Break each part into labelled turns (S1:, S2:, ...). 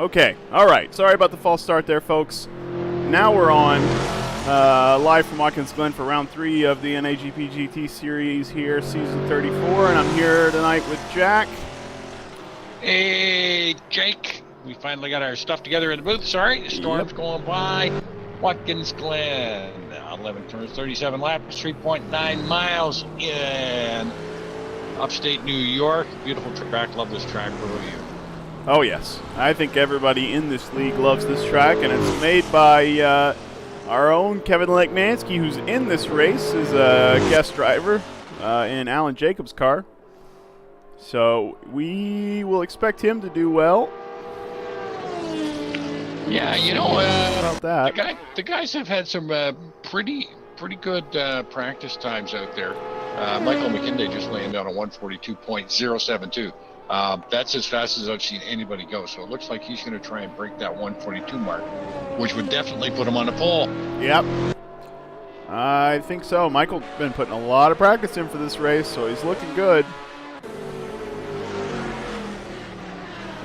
S1: Okay, all right. Sorry about the false start there, folks. Now we're on live from Watkins, Glen for round 3 of the NAGP GT Series here, season 34, and I'm here tonight with Jack.
S2: Hey, Jake. We finally got our stuff together in the booth. Sorry, the storm's going by. Watkins, Glen. 11 turns, 37 laps, 3.9 miles in upstate New York. Beautiful track. Love this track. What about you?
S1: Oh, yes. I think everybody in this league loves this track, and it's made by our own Kevin Lekmansky, who's in this race as a guest driver in Alan Jacobs' car. So we will expect him to do well.
S2: Yeah, you know,
S1: about that.
S2: The guys have had some pretty good practice times out there. Michael McKinday just landed on a 142.072. That's as fast as I've seen anybody go. So it looks like he's going to try and break that 142 mark, which would definitely put him on the pole.
S1: Yep. I think so. Michael's been putting a lot of practice in for this race, so he's looking good.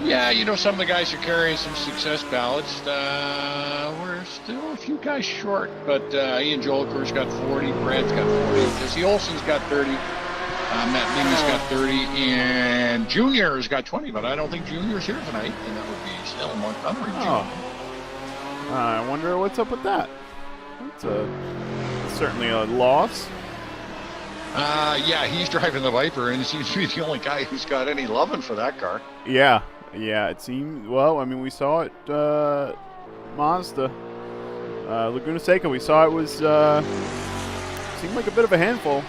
S2: Yeah, you know, some of the guys are carrying some success ballots. We're still a few guys short, but Ian Joliker's got 40, Brad's got 40, Jesse Olsen's got 30, Matt Lehman's got 30, and Junior's got 20, but I don't think Junior's here tonight, and that would be still Montgomery Jr.
S1: I wonder what's up with that. That's certainly a loss.
S2: Yeah, he's driving the Viper, and he seems to be the only guy who's got any loving for that car.
S1: Yeah, it seemed, well, I mean, we saw it, Mazda. Laguna Seca, we saw it was, seemed like a bit of a handful.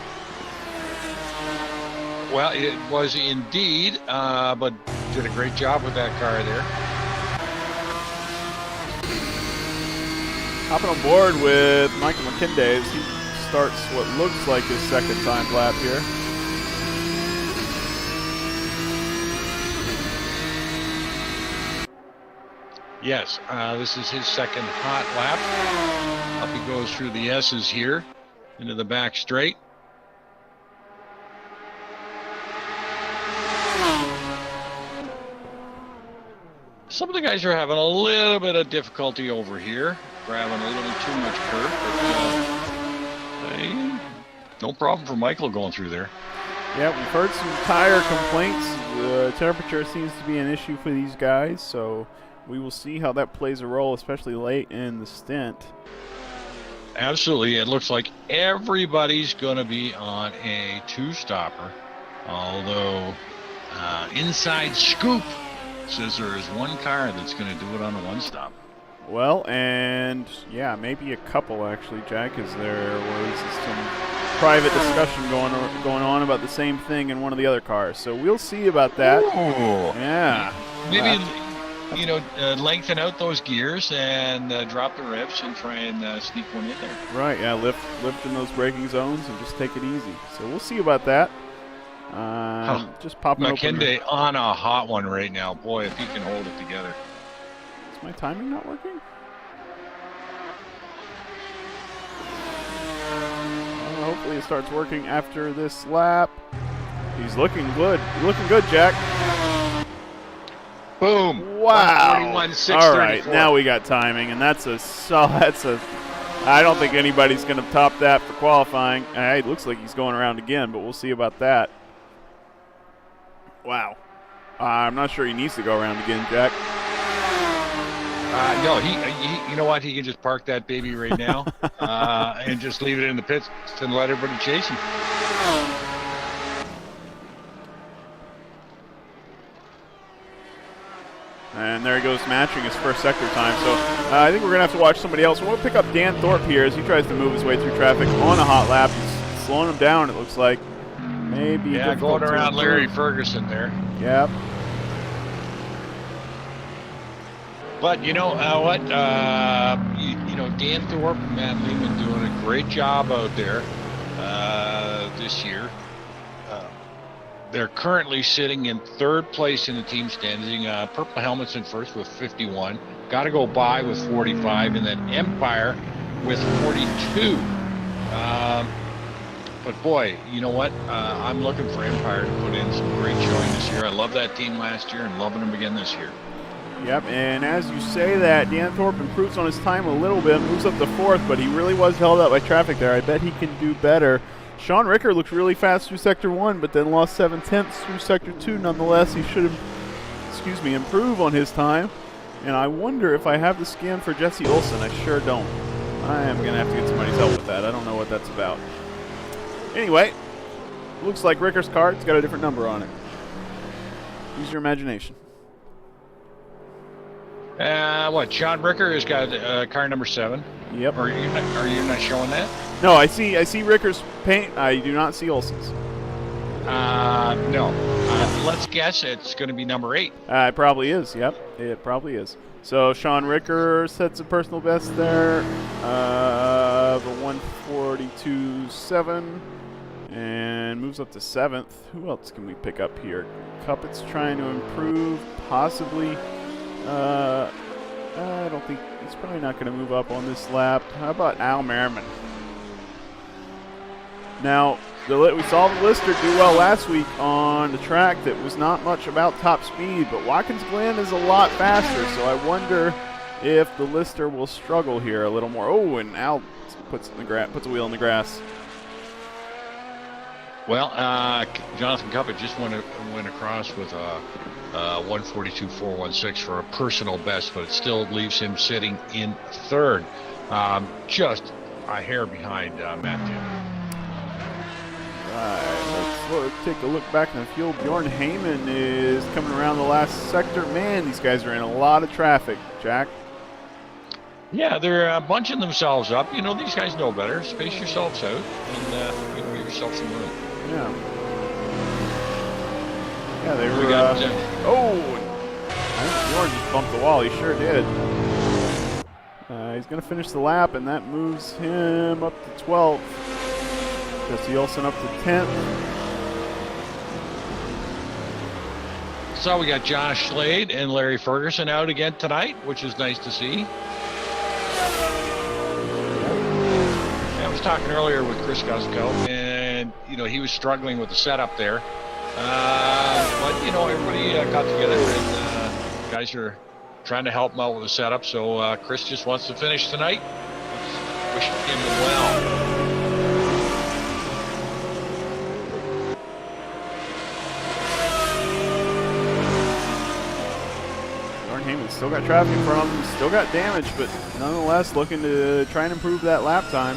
S2: Well, it was indeed, but did a great job with that car there.
S1: Hopping on board with Michael McKinday as he starts what looks like his second time lap here.
S2: Yes, this is his second hot lap. Up he goes through the S's here into the back straight. Some of the guys are having a little bit of difficulty over here, grabbing a little too much curve, but no problem for Michael going through there.
S1: Yeah, we've heard some tire complaints. The temperature seems to be an issue for these guys, so we will see how that plays a role, especially late in the stint.
S2: Absolutely. It looks like everybody's going to be on a two-stopper, although Inside Scoop says there is one car that's going to do it on a one-stop.
S1: Well, and yeah, maybe a couple actually, Jack, as there was some private discussion going on about the same thing in one of the other cars. So we'll see about that.
S2: Ooh.
S1: Yeah.
S2: Maybe, you know, lengthen out those gears and drop the revs and try and sneak one in there.
S1: Right, yeah, lift in those braking zones and just take it easy. So we'll see about that. Just popping
S2: McKinday on a hot one right now. Boy, if he can hold it together.
S1: Is my timing not working? Hopefully it starts working after this lap. He's looking good. Looking good, Jack.
S2: Boom.
S1: Wow.
S2: 41.634.
S1: All right, now we got timing, and that's a I don't think anybody's going to top that for qualifying. It looks like he's going around again, but we'll see about that. Wow. I'm not sure he needs to go around again, Jack.
S2: No, he you know what? He can just park that baby right now and just leave it in the pits and let everybody chase him.
S1: And there he goes, matching his first sector time. So I think we're going to have to watch somebody else. We'll pick up Dan Thorpe here as he tries to move his way through traffic on a hot lap. He's slowing him down, it looks like. Maybe
S2: going around Larry Ferguson there.
S1: Yep.
S2: But you know what? You know, Dan Thorpe and Matt Lehman doing a great job out there this year. They're currently sitting in third place in the team standing. Purple Helmets in first with 51. Got to go by with 45, and then Empire with 42. But boy, you know what? I'm looking for Empire to put in some great showing this year. I love that team last year and loving them again this year.
S1: Yep, and as you say that, Danthorpe improves on his time a little bit, moves up to 4th, but he really was held up by traffic there. I bet he can do better. Sean Ricker looked really fast through Sector 1, but then lost 7/10 through Sector 2. Nonetheless, he should improve on his time. And I wonder if I have the scan for Jesse Olsen. I sure don't. I am going to have to get somebody's help with that. I don't know what that's about. Anyway, looks like Ricker's card's got a different number on it. Use your imagination.
S2: Sean Ricker has got car number 7.
S1: Yep.
S2: Are you not showing that?
S1: No, I see Ricker's paint. I do not see Olsen's.
S2: No. Let's guess it's going to be number 8.
S1: It probably is. Yep, it probably is. So Sean Ricker sets a personal best there, the 142.7, and moves up to 7th. Who else can we pick up here? Cuppett's trying to improve, possibly. I don't think he's probably not going to move up on this lap. How about Al Merriman? Now, we saw the Lister do well last week on the track that was not much about top speed, but Watkins Glen is a lot faster, so I wonder if the Lister will struggle here a little more. Oh, and Al puts a wheel in the grass.
S2: Well, Jonathan Cuppett just went across with a 142.416 for a personal best, but it still leaves him sitting in 3rd, just a hair behind Matt Taylor.
S1: Let's take a look back in the field. Bjorn Heyman is coming around the last sector. Man, these guys are in a lot of traffic, Jack.
S2: Yeah, they're bunching themselves up. You know, these guys know better. Space yourselves out and give yourself some room.
S1: Yeah. Yeah, they were. I think Bjorn just bumped the wall. He sure did. He's going to finish the lap, and that moves him up to 12th. Jesse Olsen up to 10th.
S2: So we got Josh Slade and Larry Ferguson out again tonight, which is nice to see. I was talking earlier with Chris Gusco, and he was struggling with the setup there. But everybody got together, and guys are trying to help him out with the setup. So Chris just wants to finish tonight. Let's wish him well.
S1: Still got traffic in front of him, still got damage, but nonetheless looking to try and improve that lap time.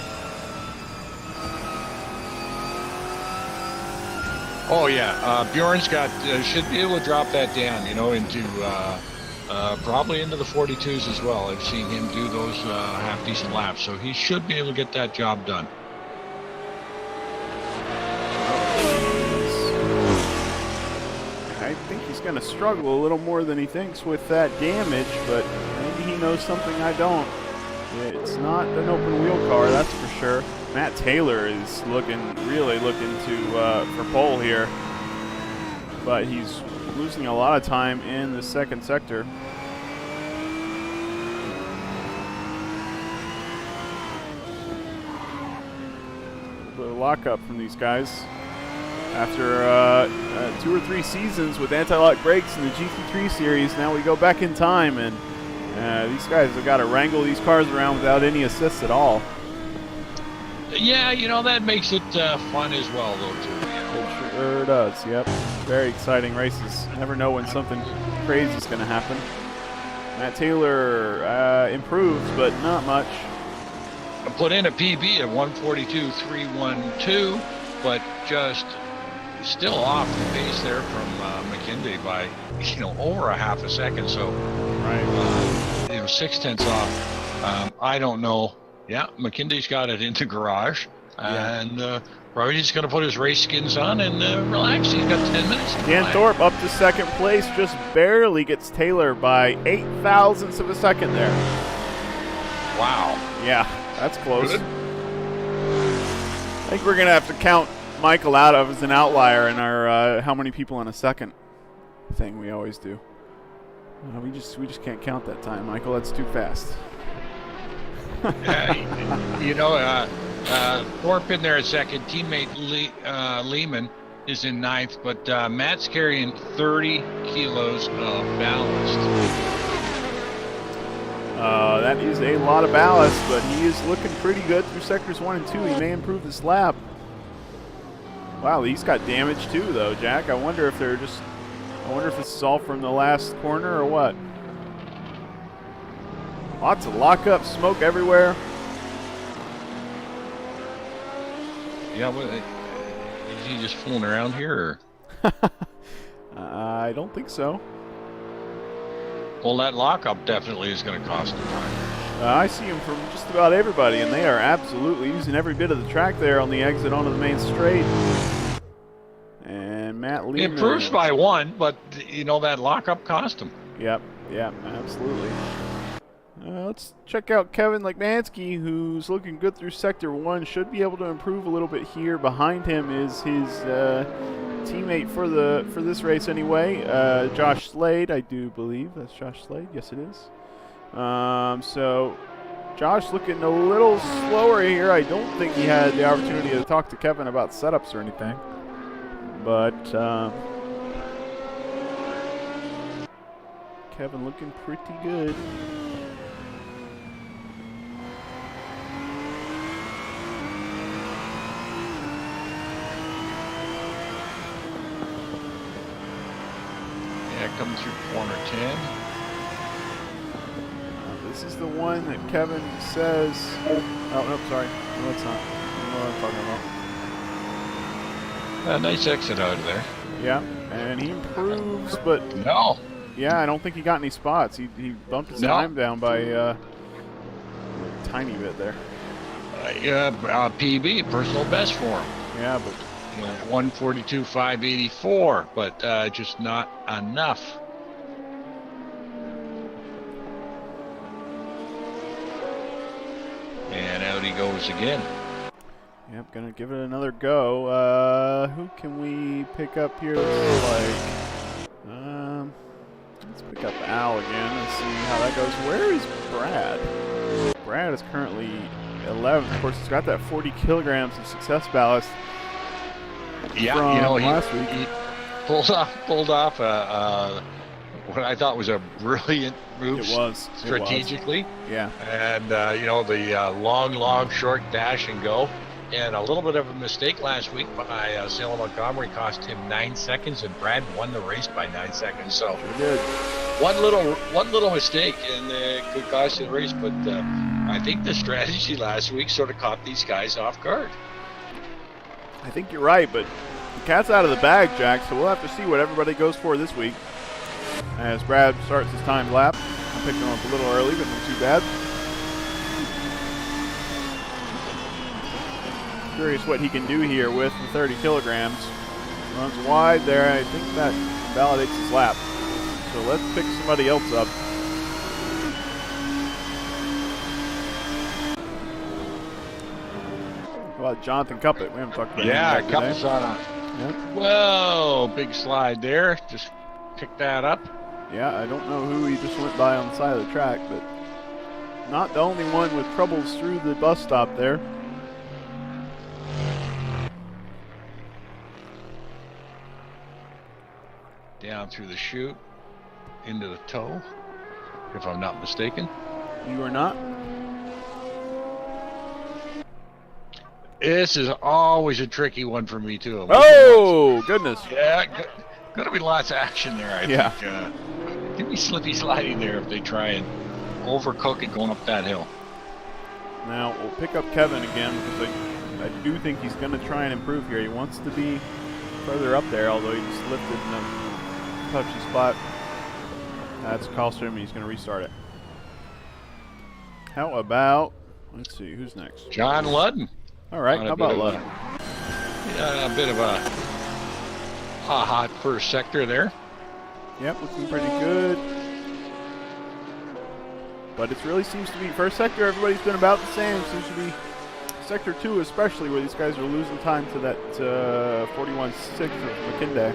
S2: Oh yeah, Bjorn's should be able to drop that down, into probably into the 42s as well. I've seen him do those half decent laps, so he should be able to get that job done.
S1: I think he's going to struggle a little more than he thinks with that damage, but maybe he knows something I don't. It's not an open wheel car, that's for sure. Matt Taylor is really looking for pole here, but he's losing a lot of time in the 2nd sector. A little lockup from these guys. After 2 or 3 seasons with anti-lock brakes in the GT3 series, now we go back in time, and these guys have got to wrangle these cars around without any assists at all.
S2: Yeah, that makes it fun as well, though, too.
S1: It sure does, yep. Very exciting races. Never know when something crazy is going to happen. Matt Taylor improves, but not much.
S2: I put in a PB of 142.312, but just still off the pace there from McKinley by over a half a second. So right, 0.6 off. I don't know. Yeah, McKinley's got it into garage, and probably just going to put his race skins on and relax. He's got 10 minutes.
S1: Danthorpe up to 2nd place, just barely gets Taylor by 8 thousandths of a second there.
S2: Wow.
S1: Yeah, that's close.
S2: Good.
S1: I think we're going to have to count Michael out of as an outlier in our how many people in a second thing we always do. We just can't count that time, Michael. That's too fast.
S2: Thorpe in there at 2nd. Teammate Lehman is in 9th, but Matt's carrying 30 kilos of ballast.
S1: That is a lot of ballast, but he is looking pretty good through sectors 1 and 2. He may improve this lap. Wow, he's got damage too, though, Jack. I wonder if this is all from the last corner or what. Lots of lockup, smoke everywhere.
S2: Yeah, well, is he just fooling around here? Or?
S1: I don't think so.
S2: Well, that lockup definitely is going to cost him time.
S1: I see him from just about everybody, and they are absolutely using every bit of the track there on the exit onto the main straight. And Matt Lee
S2: improves by 1, but you know that lockup cost him.
S1: Yep, absolutely. Let's check out Kevin Lekmansky, who's looking good through sector 1. Should be able to improve a little bit here. Behind him is his teammate for this race anyway, Josh Slade, I do believe. That's Josh Slade. Yes, it is. So Josh looking a little slower here. I don't think he had the opportunity to talk to Kevin about setups or anything. But Kevin looking pretty good.
S2: Yeah, coming through corner 10.
S1: This is the one that Kevin says. Oh, no, sorry. No, it's not. I don't know what I'm talking about.
S2: A nice exit out of there.
S1: Yeah, and he improves, but
S2: no.
S1: Yeah, I don't think he got any spots. He bumped his time down by a tiny bit there.
S2: PB, personal best for him.
S1: Yeah, but
S2: 142.584, but just not enough. And out he goes again.
S1: Yep, gonna give it another go. Who can we pick up here? Let's pick up Al again and see how that goes. Where is Brad? Brad is currently 11th. Of course, he's got that 40 kilograms of success ballast.
S2: Yeah,
S1: from last week.
S2: He pulled off what I thought was a brilliant move.
S1: It was
S2: strategically.
S1: Yeah.
S2: And the long short dash and go. And a little bit of a mistake last week by Salem Montgomery cost him 9 seconds, and Brad won the race by 9 seconds. So
S1: sure did.
S2: One little mistake, and it could cost you the race. But I think the strategy last week sort of caught these guys off guard.
S1: I think you're right, but the cat's out of the bag, Jack. So we'll have to see what everybody goes for this week. As Brad starts his timed lap, I picked him up a little early, but not too bad. Curious what he can do here with the 30 kilograms. Runs wide there. I think that validates his lap. So let's pick somebody else up. How about Jonathan Cuppet? We haven't talked about him yet today.
S2: Cuppet's on a whoa, big slide there. Just pick that up.
S1: Yeah, I don't know who he just went by on the side of the track, but not the only one with troubles through the bus stop there.
S2: Down through the chute, into the toe, if I'm not mistaken.
S1: You are not?
S2: This is always a tricky one for me, too.
S1: Oh, goodness.
S2: Yeah, gonna be lots of action there, I think. Give me slippy sliding there if they try and overcook it going up that hill.
S1: Now, we'll pick up Kevin again, because I do think he's going to try and improve here. He wants to be further up there, although he just lifted in a touchy spot. That's cost him, and he's going to restart it. How about, let's see, who's next?
S2: John Ludden.
S1: All right, how about Ludden?
S2: A bit of a hot first sector there.
S1: Yep, looking pretty good. But it really seems to be first sector, everybody's been about the same. Seems to be sector 2 especially, where these guys are losing time to that 41.6 of McKinday.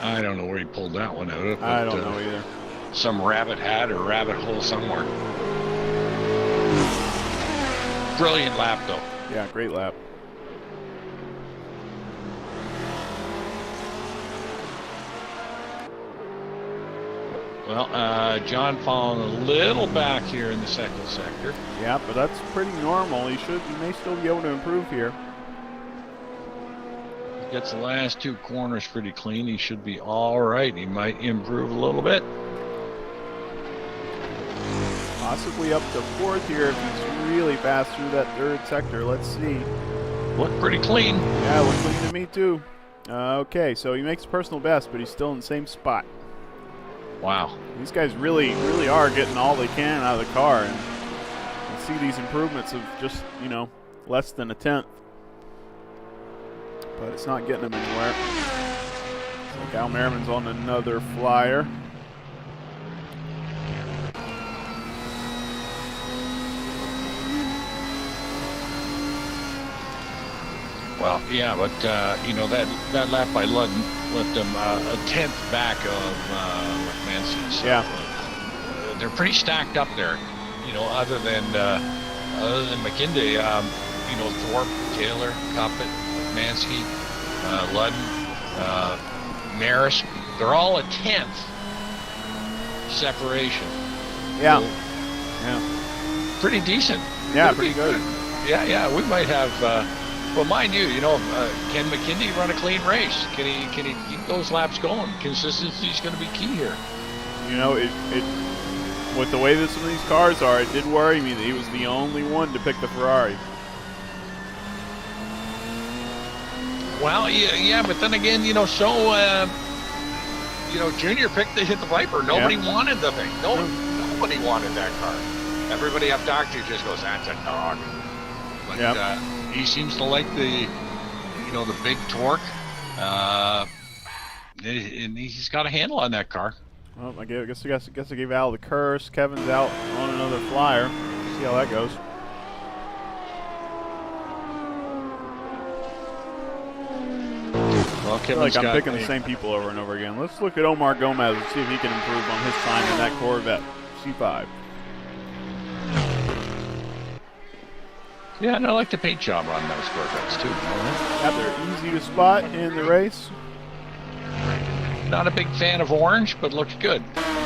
S2: I don't know where he pulled that one out of.
S1: I don't know either.
S2: Some rabbit hat or rabbit hole somewhere. Brilliant lap, though.
S1: Yeah, great lap.
S2: Well, John falling a little back here in the second sector.
S1: Yeah, but that's pretty normal. He may still be able to improve here.
S2: He gets the last 2 corners pretty clean. He should be all right. He might improve a little bit.
S1: Possibly up to 4th here if he's really fast through that 3rd sector. Let's see.
S2: Look pretty clean.
S1: Yeah, looks clean to me too. Okay, so he makes personal best, but he's still in the same spot.
S2: Wow.
S1: These guys really are getting all they can out of the car, and you see these improvements of just, less than a tenth. But it's not getting them anywhere. So Al Merriman's on another flyer.
S2: Well, yeah, but that lap by Ludden left him a tenth back of McManus. So,
S1: yeah,
S2: they're pretty stacked up there. Other than McKinday, Thorpe, Taylor, Coppett, McManus, Ludden, Maris, they're all a tenth separation.
S1: Yeah,
S2: so,
S1: yeah,
S2: pretty decent.
S1: Yeah, pretty good.
S2: Yeah, we might have. Well, mind you, can McKinley run a clean race? Can he keep those laps going? Consistency is going to be key here.
S1: With the way that some of these cars are, it did worry me that he was the only one to pick the Ferrari.
S2: Well, yeah, but then again, Junior picked the Viper. Nobody wanted the thing. Nobody wanted that car. Everybody up Doctor just goes, that's a dog. But he seems to like the big torque, and he's got a handle on that car.
S1: Well, I guess I gave Al the curse. Kevin's out on another flyer. See how that goes.
S2: Well,
S1: I feel like I'm picking the same people over and over again. Let's look at Omar Gomez and see if he can improve on his time in that Corvette C5.
S2: Yeah, and I like the paint job on those Corvettes too.
S1: Yeah, they're easy to spot in the race.
S2: Not a big fan of orange, but looks good.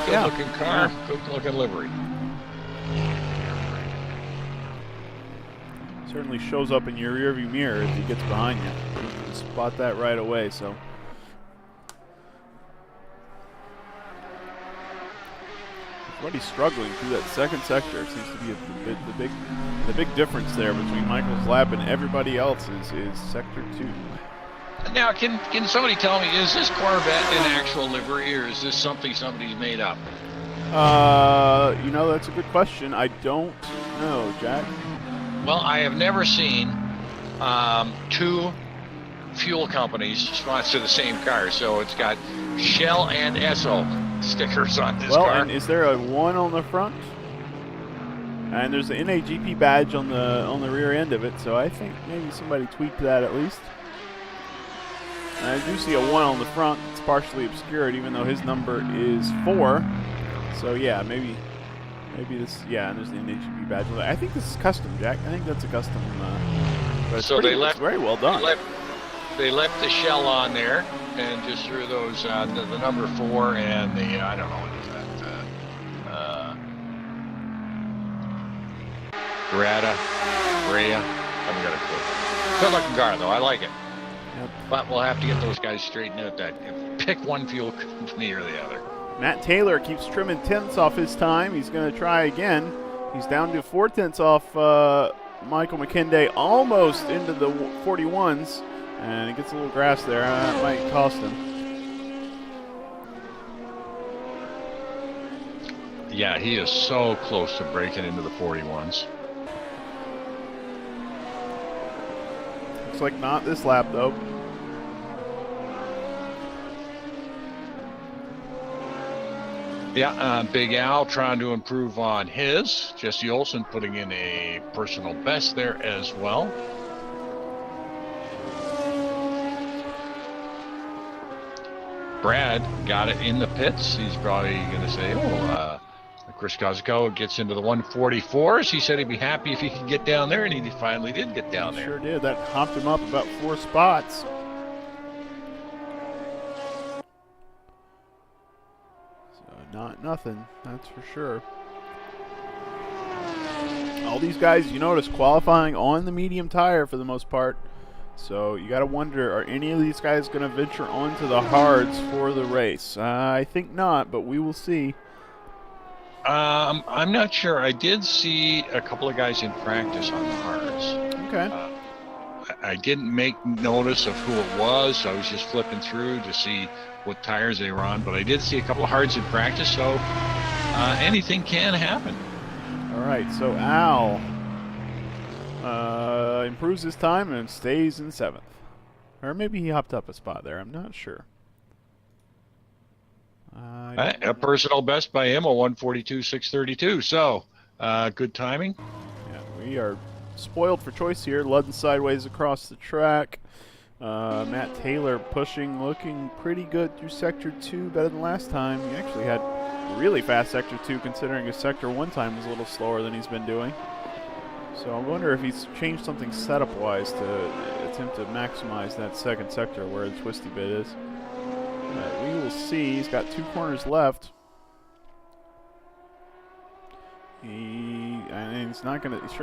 S2: Good looking car, good looking livery.
S1: Certainly shows up in your rearview mirror if he gets behind you. You can spot that right away. So. Everybody's struggling through that second sector. It seems to be the big difference there between Michael's lap and everybody else's is sector 2.
S2: Now, can somebody tell me, is this Corvette an actual livery, or is this something somebody's made up?
S1: That's a good question. I don't know, Jack.
S2: Well, I have never seen 2 fuel companies sponsor the same car, so it's got Shell and Esso stickers on this car.
S1: Well, and is there a 1 on the front? And there's the NAGP badge on the rear end of it, so I think maybe somebody tweaked that at least. And I do see a 1 on the front. It's partially obscured, even though his number is 4. So yeah, maybe this. Yeah, and there's the NAGP badge. I think this is custom, Jack. I think that's a custom. But it's it's very well done.
S2: They left the Shell on there and just threw those the number 4 and the I don't know what is that Grata, Brea. I haven't got a clue. Good looking car though. I like it.
S1: Yep.
S2: But we'll have to get those guys straightened out. That pick one fuel company or the other.
S1: Matt Taylor keeps trimming tenths off his time. He's going to try again. He's down to 4 tenths off Michael McKinday, almost into the 41s. And he gets a little grass there. That might cost him.
S2: Yeah, he is so close to breaking into the 41s.
S1: Looks like not this lap, though.
S2: Yeah, Big Al trying to improve on his. Jesse Olsen putting in a personal best there as well. Brad got it in the pits. He's probably going to say, Chris Kozuko gets into the 144s. He said he'd be happy if he could get down there, and he finally did get down there.
S1: Sure did. That hopped him up about 4 spots. So not nothing, that's for sure. All these guys, you notice, qualifying on the medium tire for the most part. So you got to wonder, are any of these guys going to venture onto the hards for the race? I think not, but we will see.
S2: I'm not sure. I did see a couple of guys in practice on the hards.
S1: Okay.
S2: I didn't make notice of who it was, so I was just flipping through to see what tires they were on. But I did see a couple of hards in practice, so anything can happen.
S1: All right, so Al improves his time and stays in 7th. Or maybe he hopped up a spot there. I'm not sure.
S2: A personal best by him, a 142.632. So, good timing.
S1: Yeah, we are spoiled for choice here. Ludden sideways across the track. Matt Taylor pushing, looking pretty good through Sector 2, better than last time. He actually had really fast Sector 2 considering his Sector 1 time was a little slower than he's been doing. So I wonder if he's changed something setup-wise to attempt to maximize that second sector where the twisty bit is. We will see. He's got 2 corners left. He's not going to. He's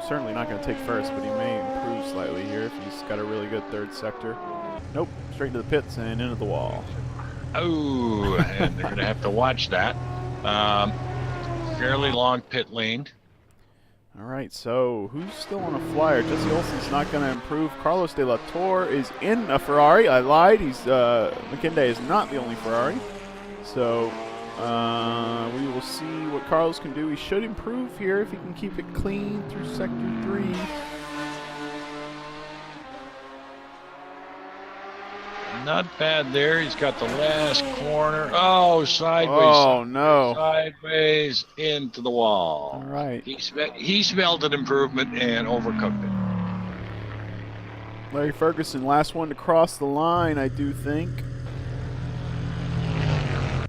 S1: certainly not going to take first, but he may improve slightly here if he's got a really good third sector. Nope, straight to the pits and into the wall.
S2: Oh, and they're going to have to watch that. Fairly long pit lane.
S1: All right, so who's still on a flyer? Jesse Olsen's not going to improve. Carlos De La Torre is in a Ferrari. I lied. McKinday is not the only Ferrari. So we will see what Carlos can do. He should improve here if he can keep it clean through Sector 3.
S2: Not bad there. He's got the last corner. Oh, sideways.
S1: Oh, no.
S2: Sideways into the wall.
S1: All right.
S2: He smelled an improvement and overcooked it.
S1: Larry Ferguson, last one to cross the line, I do think.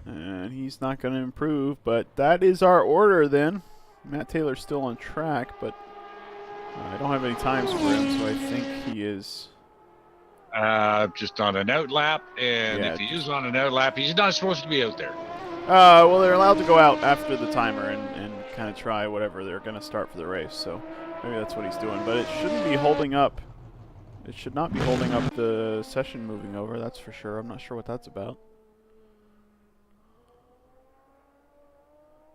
S1: And he's not going to improve, but that is our order then. Matt Taylor's still on track, but I don't have any times for him, so I think he is...
S2: just on an out lap, and
S1: yeah,
S2: if he is on an out lap, he's not supposed to be out there.
S1: Well, they're allowed to go out after the timer and kind of try whatever they're going to start for the race, so maybe that's what he's doing. But it shouldn't be holding up. It should not be holding up the session moving over, that's for sure. I'm not sure what that's about.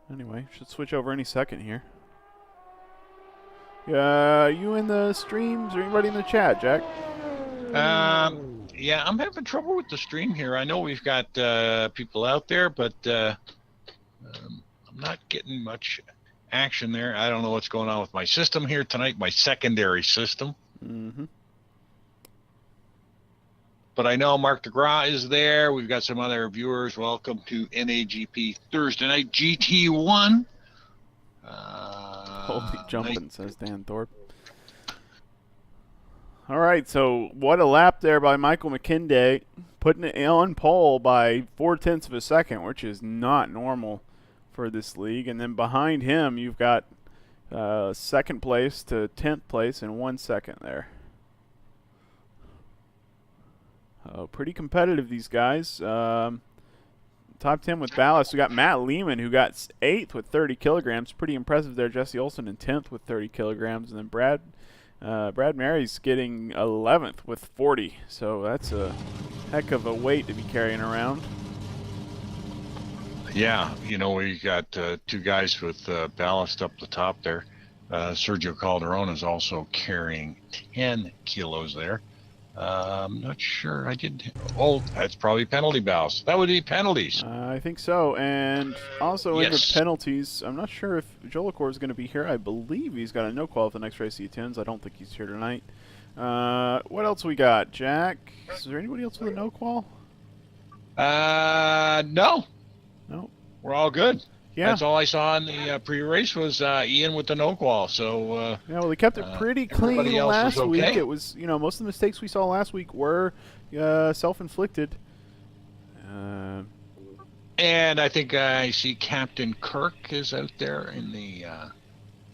S1: Anyway, should switch over any second here. You in the streams or anybody in the chat, Jack?
S2: Yeah, I'm having trouble with the stream here. I know we've got people out there, but I'm not getting much action there. I don't know what's going on with my system here tonight, my secondary system.
S1: Mm-hmm.
S2: But I know Mark DeGraw is there. We've got some other viewers. Welcome to NAGP Thursday Night GT1.
S1: Holy jumping, says Dan Thorpe. All right, so what a lap there by Michael McKinday, putting it on pole by 0.4 of a second, which is not normal for this league. And then behind him, you've got second place to 10th place in 1 second there. Pretty competitive, these guys. Top 10 with ballast. We got Matt Lehman, who got 8th with 30 kilograms. Pretty impressive there. Jesse Olsen in 10th with 30 kilograms. And then Brad Mary's getting 11th with 40. So that's a heck of a weight to be carrying around.
S2: Yeah, you know, we got 2 guys with ballast up the top there. Sergio Calderon is also carrying 10 kilos there. I'm not sure. I didn't. Oh, that's probably penalty ballast. That would be penalties.
S1: I think so. And also in the
S2: Yes.
S1: penalties, I'm not sure if Jolicoeur is going to be here. I believe he's got a no qual for the next race he attends. I don't think he's here tonight. What else we got, Jack? Is there anybody else with a no qual?
S2: No.
S1: No.
S2: We're all good.
S1: Yeah.
S2: That's all I saw in the pre-race was Ian with the no qual. So
S1: yeah, well, they kept it pretty clean
S2: everybody else
S1: last
S2: was okay.
S1: week. It was, you know, most of the mistakes we saw last week were self-inflicted.
S2: and I think I see Captain Kirk is out there in the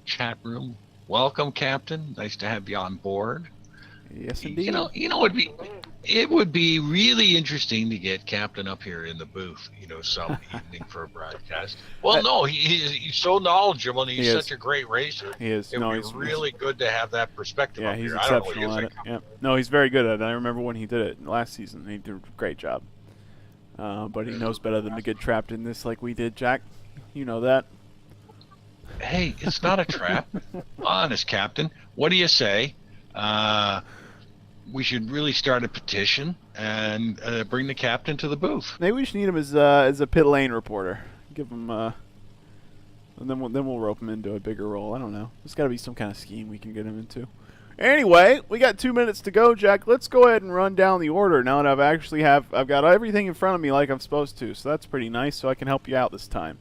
S2: chat room. Welcome, Captain. Nice to have you on board.
S1: Yes, indeed.
S2: You know, It would be really interesting to get Captain up here in the booth, some evening for a broadcast. Well, no, he's so knowledgeable and
S1: He
S2: he's
S1: is.
S2: such a great racer.
S1: He is.
S2: It would
S1: No,
S2: be
S1: he's
S2: really good to have that perspective
S1: yeah,
S2: up
S1: he's
S2: here. I don't know what you
S1: exceptional at
S2: think.
S1: it. Yeah. No, he's very good at it. I remember when he did it last season. He did a great job. But he knows better than to get trapped in this like we did, Jack. You know that.
S2: Hey, it's not a trap. Honest, Captain. What do you say? We should really start a petition and bring the captain to the booth.
S1: Maybe we should need him as a pit lane reporter. Give him, and then we'll rope him into a bigger role. I don't know. There's got to be some kind of scheme we can get him into. Anyway, we got 2 minutes to go, Jack. Let's go ahead and run down the order now that I've got everything in front of me like I'm supposed to. So that's pretty nice. So I can help you out this time.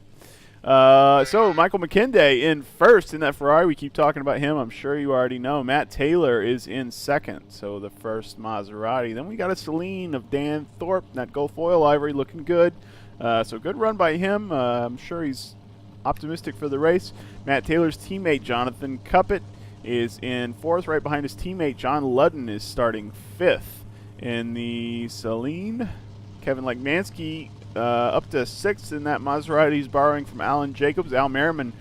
S1: So Michael McKinday in first in that Ferrari. We keep talking about him. I'm sure you already know. Matt Taylor is in second, so the first Maserati. Then we got a Celine of Dan Thorpe, that Gulf Oil Ivory, looking good. So good run by him. I'm sure he's optimistic for the race. Matt Taylor's teammate Jonathan Cuppett is in fourth, right behind his teammate John Ludden is starting fifth. In the Celine, Kevin Legnansky up to sixth in that Maserati he's borrowing from Alan Jacobs. Al Merriman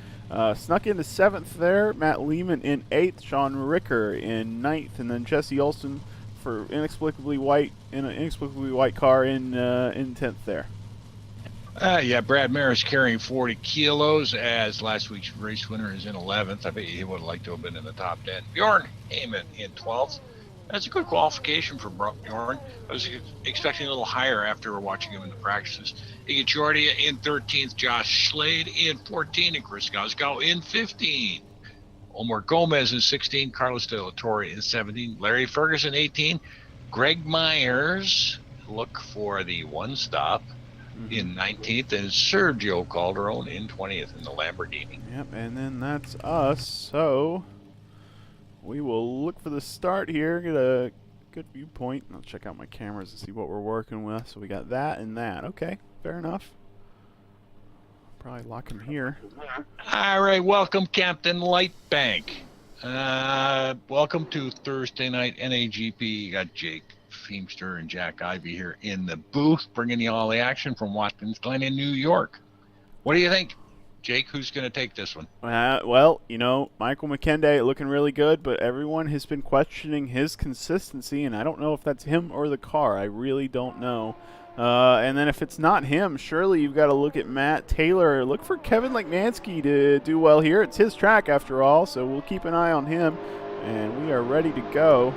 S1: snuck into seventh there. Matt Lehman in eighth. Sean Ricker in ninth, and then Jesse Olsen for inexplicably white car in 10th there.
S2: Brad Maris carrying 40 kilos as last week's race winner is in 11th. I bet he would have liked to have been in the top 10. Bjorn Heyman in 12th. That's a good qualification for Bjorn. I was expecting a little higher after watching him in the practices. Iggy Jordia in 13th, Josh Slade in 14th, and Chris Gosgow in 15th. Omar Gomez in 16th, Carlos De La Torre in 17th, Larry Ferguson 18th, Greg Myers, look for the one stop, in 19th, and Sergio Calderon in 20th in the Lamborghini.
S1: Yep, and then that's us. So we will look for the start here, get a good viewpoint. I'll check out my cameras to see what we're working with. So we got that and that. Okay, fair enough. Probably lock him here.
S2: All right, welcome, Captain Lightbank. Welcome to Thursday night NAGP. You got Jake Feemster and Jack Ivey here in the booth, bringing you all the action from Watkins, Glen in New York. What do you think, Jake? Who's going to take this one?
S1: Well, Michael McKinday looking really good, but everyone has been questioning his consistency, and I don't know if that's him or the car. I really don't know. And then if it's not him, surely you've got to look at Matt Taylor. Look for Kevin Legnansky to do well here. It's his track after all, so we'll keep an eye on him, and we are ready to go.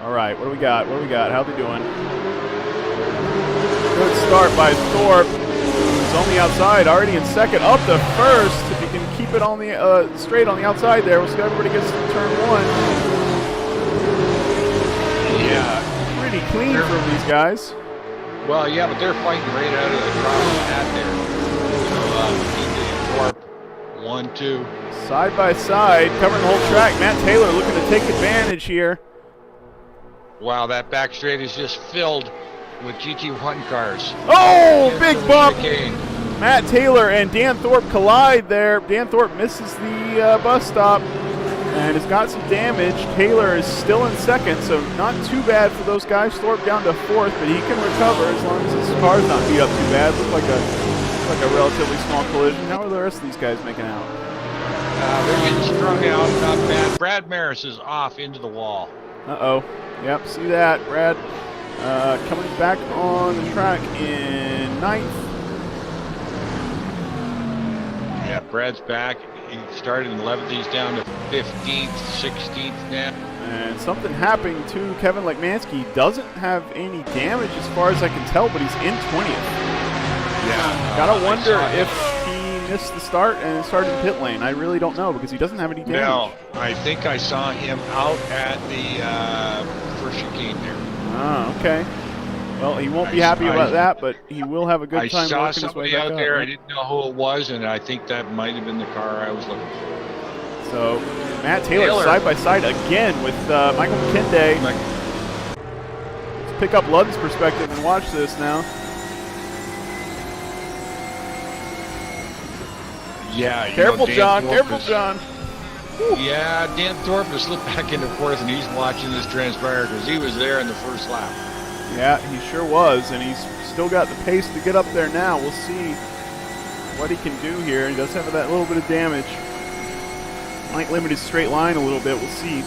S1: All right, what do we got? How they doing? Good start by Thorpe. He's on the outside, already in second, up to first. If he can keep it on the straight on the outside there, we'll see how everybody gets to turn one.
S2: Yeah,
S1: pretty clean from these guys.
S2: Well, yeah, but they're fighting right out of the crowd at there. Thorpe, 1-2.
S1: Side by side, covering the whole track. Matt Taylor looking to take advantage here.
S2: Wow, that back straight is just filled with GT1 cars.
S1: Oh, big bump!
S2: Chicane.
S1: Matt Taylor and Dan Thorpe collide there. Dan Thorpe misses the bus stop and has got some damage. Taylor is still in second, so not too bad for those guys. Thorpe down to fourth, but he can recover as long as his car's not beat up too bad. Looks like a relatively small collision. How are the rest of these guys making out?
S2: They're getting strung out, not bad. Brad Maris is off into the wall.
S1: Uh-oh. Yep, see that. Brad coming back on the track in ninth.
S2: Yeah, Brad's back. He started in 11th. He's down to 15th, 16th now.
S1: And something happened to Kevin Legnansky. He doesn't have any damage as far as I can tell, but he's in 20th.
S2: Yeah.
S1: Gotta wonder if he missed the start and started in pit lane. I really don't know because he doesn't have any damage.
S2: No, I think I saw him out at the first chicane there.
S1: Oh, okay. Well, he won't be happy about that, but he will have a good time working his way back
S2: out
S1: up.
S2: there. I didn't know who it was, and I think that might have been the car I was looking for.
S1: So, Matt Taylor side by side again with Michael McKinday. Let's pick up Ludden's perspective and watch this now.
S2: Yeah.
S1: Careful, John. Careful, John.
S2: Yeah, Dan Thorpe has slipped back into fourth, and he's watching this transpire because he was there in the first lap.
S1: Yeah, he sure was, and he's still got the pace to get up there now. We'll see what he can do here. He does have that little bit of damage. Might limit his straight line a little bit. We'll see.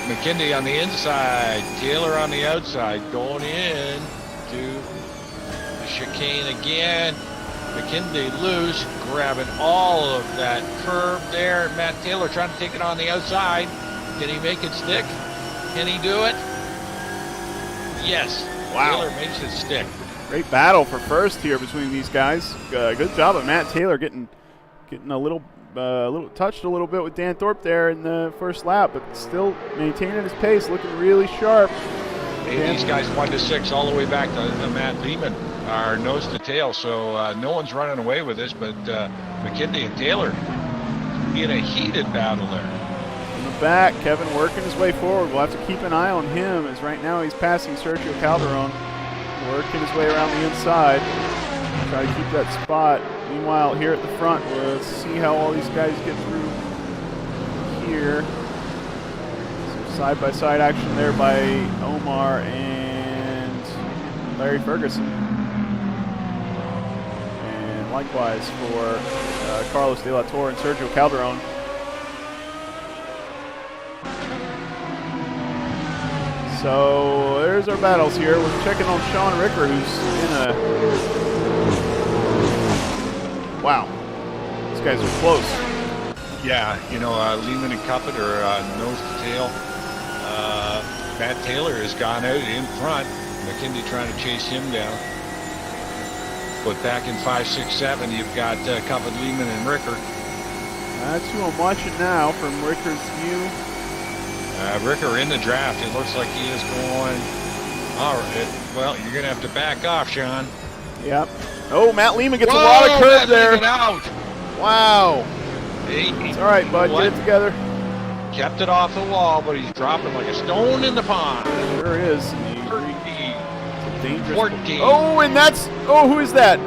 S2: McKinley on the inside, Taylor on the outside, going in to the chicane again. McKinley loose, grabbing all of that curve there. Matt Taylor trying to take it on the outside. Can he make it stick? Can he do it? Yes.
S1: Wow.
S2: Taylor makes it stick.
S1: Great battle for first here between these guys. Good job of Matt Taylor getting a little touched a little bit with Dan Thorpe there in the first lap, but still maintaining his pace, looking really sharp.
S2: Hey, these guys 1-6 all the way back to Matt Lehman are nose to tail, so no one's running away with this, but McKinley and Taylor in a heated battle there.
S1: In the back, Kevin working his way forward. We'll have to keep an eye on him, as right now he's passing Sergio Calderon, working his way around the inside. Try to keep that spot. Meanwhile, here at the front, we'll see how all these guys get through here. Some side-by-side action there by Omar and Larry Ferguson. And likewise for Carlos De La Torre and Sergio Calderon. So there's our battles here. We're checking on Sean Ricker, who's in a... Wow, these guys are close.
S2: Yeah, you know, Lehman and Cuppet are nose to tail. Matt Taylor has gone out in front. McKinley trying to chase him down. But back in 5, 6, 7, you've got Cuppet, Lehman, and Ricker.
S1: That's who I'm watching now from Ricker's view.
S2: Ricker in the draft. It looks like he is going. All right. Well, you're going to have to back off, Sean.
S1: Yep. Oh, Matt Lehman gets a lot of curve there.
S2: Out.
S1: Wow. It's all right, bud.
S2: What?
S1: Get it together.
S2: Kept it off the wall, but he's dropping like a stone in the pond.
S1: Sure is.
S2: It's
S1: Dangerous.
S2: 14.
S1: Oh, and that's... Oh, who is that?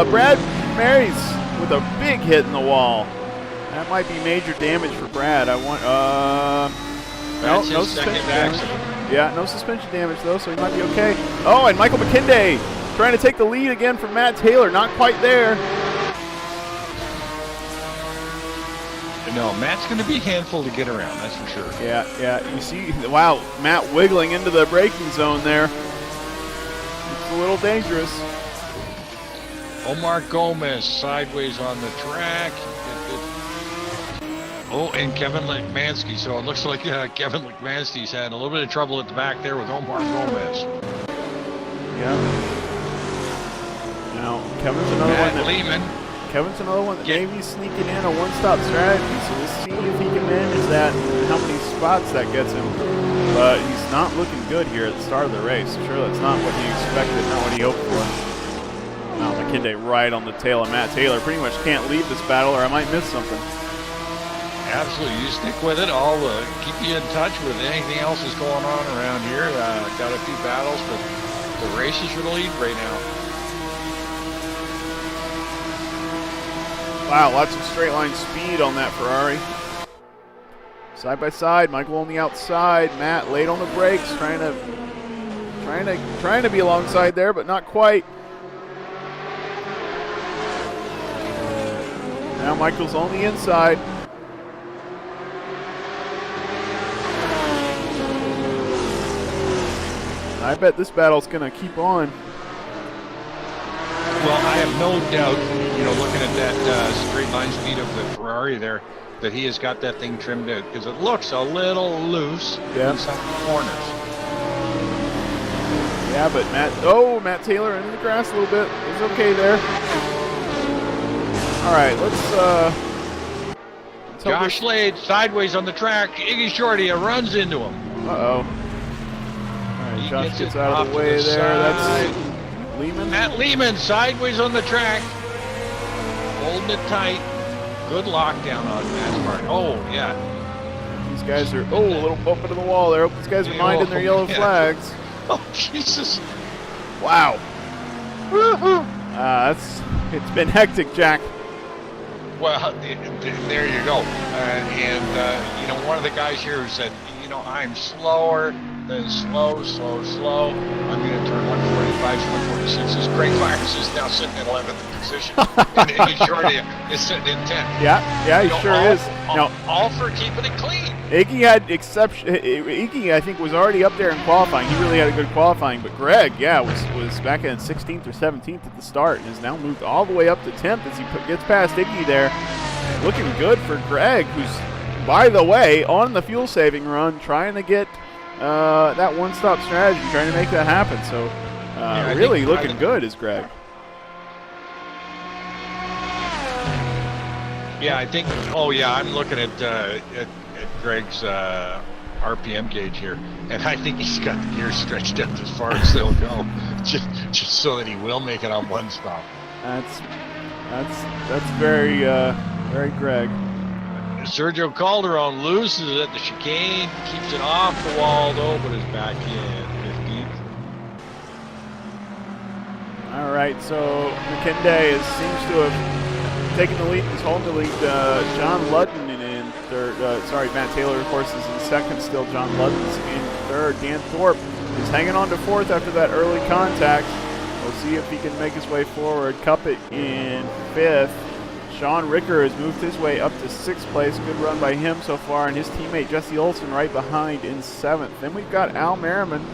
S1: Brad Marys with a big hit in the wall. That might be major damage for Brad. No suspension damage. Yeah, no suspension damage, though, so he might be okay. Oh, and Michael McKinday trying to take the lead again from Matt Taylor. Not quite there.
S2: No, Matt's going to be a handful to get around, that's for sure.
S1: Yeah. You see, wow, Matt wiggling into the braking zone there. It's a little dangerous.
S2: Omar Gomez sideways on the track. Oh, and Kevin Lekmansky. So it looks like Kevin Lekmansky's had a little bit of trouble at the back there with Omar Gomez.
S1: Yeah. Now, Kevin's another one that maybe sneaking in a one-stop strategy, so we'll see if he can manage that and how many spots that gets him. But he's not looking good here at the start of the race. Sure, that's not what he expected, not what he hoped for. Now McKinday right on the tail of Matt Taylor. Pretty much can't leave this battle or I might miss something.
S2: Absolutely. You stick with it. I'll keep you in touch with anything else that's going on around here. Got a few battles, but the race is for the lead right now.
S1: Wow, lots of straight line speed on that Ferrari. Side by side, Michael on the outside, Matt late on the brakes, trying to be alongside there, but not quite. Now Michael's on the inside. I bet this battle's gonna keep on.
S2: Well, I have no doubt, you know, looking at that straight line speed of the Ferrari there, that he has got that thing trimmed out because it looks a little loose in some corners.
S1: Yeah, but Matt Taylor into the grass a little bit. He's okay there. All right, let's
S2: Josh Slade sideways on the track. Iggy Shorty runs into him.
S1: Uh-oh. All right, Josh gets out of the way there. That's Lehman.
S2: Matt Lehman sideways on the track. Holding it tight. Good lockdown on Matt's part. Oh, yeah.
S1: These guys are, a little bump into the wall there. These guys are minding their yellow flags.
S2: Oh, Jesus.
S1: Wow. It's been hectic, Jack.
S2: Well, there you go. You know, one of the guys here who said, you know, I'm slower than slow. I'm going to turn 145 to 146. This Greg Myers is now sitting in 11th position. And Iggy Shorty is sitting in 10th.
S1: Yeah, he sure is.
S2: All for keeping it clean.
S1: Iggy had exception. Iggy, I think, was already up there in qualifying. He really had a good qualifying. But Greg, yeah, was back in 16th or 17th at the start and has now moved all the way up to 10th as he gets past Iggy there. Looking good for Greg, who's, by the way, on the fuel-saving run, trying to get that one-stop strategy, trying to make that happen. So really looking good is Greg.
S2: Yeah, I think. Oh, yeah, I'm looking at Greg's RPM gauge here, and I think he's got the gears stretched out as far as they'll go, just so that he will make it on one stop.
S3: That's very very Greg.
S2: Sergio Calderon loses at the chicane, keeps it off the wall though, but is back in 15th.
S1: All right, so McKinday seems to have taken the lead, is holding the lead. John Ludden in third. Matt Taylor, of course, is in second still. John Ludden's in third. Dan Thorpe is hanging on to fourth after that early contact. We'll see if he can make his way forward. Cuppet in fifth. Sean Ricker has moved his way up to sixth place. Good run by him so far, and his teammate Jesse Olson right behind in seventh. Then we've got Al Merriman,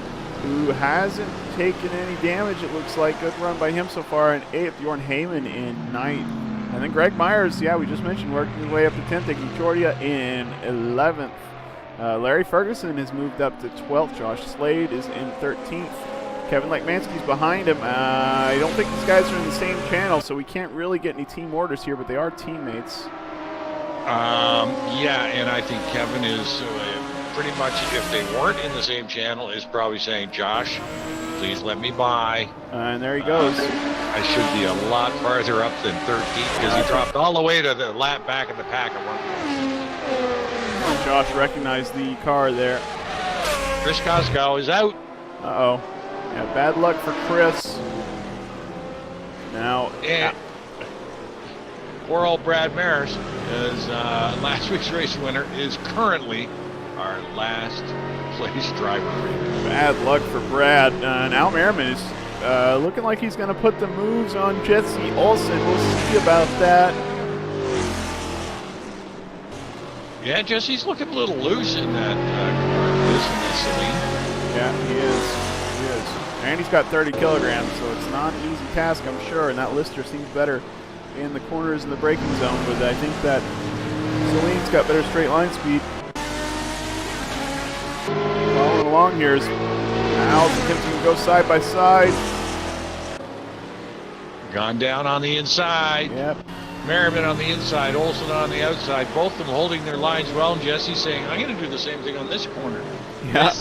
S1: who hasn't taken any damage, it looks like. Good run by him so far in eighth. Bjorn Heyman in ninth. And then Greg Myers, yeah, we just mentioned, working his way up to 10th. Iggy Chordia in 11th. Larry Ferguson has moved up to 12th. Josh Slade is in 13th. Kevin Lekmansky's behind him. I don't think these guys are in the same channel, so we can't really get any team orders here, but they are teammates.
S2: Yeah, and I think Kevin is pretty much, if they weren't in the same channel, is probably saying, Josh, please let me by.
S1: And there he goes.
S2: I should be a lot farther up than 13th because he dropped all the way to the lap back of the pack at one point.
S1: Josh recognized the car there.
S2: Chris Koskow is out.
S1: Uh-oh. Yeah, bad luck for Chris. Now,
S2: and poor old Brad Maris, is last week's race winner, is currently our last place driver.
S1: Bad luck for Brad. And Al Merriman is looking like he's going to put the moves on Jesse Olson. We'll see about that.
S2: Yeah, Jesse's looking a little loose in that Celine.
S1: Yeah, he is. And he's got 30 kilograms, so it's not an easy task, I'm sure. And that Lister seems better in the corners in the braking zone, but I think that Celine's got better straight line speed. Following along here is Al attempting to go side by side.
S2: Gone down on the inside.
S1: Yep.
S2: Merriman on the inside, Olson on the outside. Both of them holding their lines well, and Jesse saying, I'm going to do the same thing on this corner.
S1: Yeah.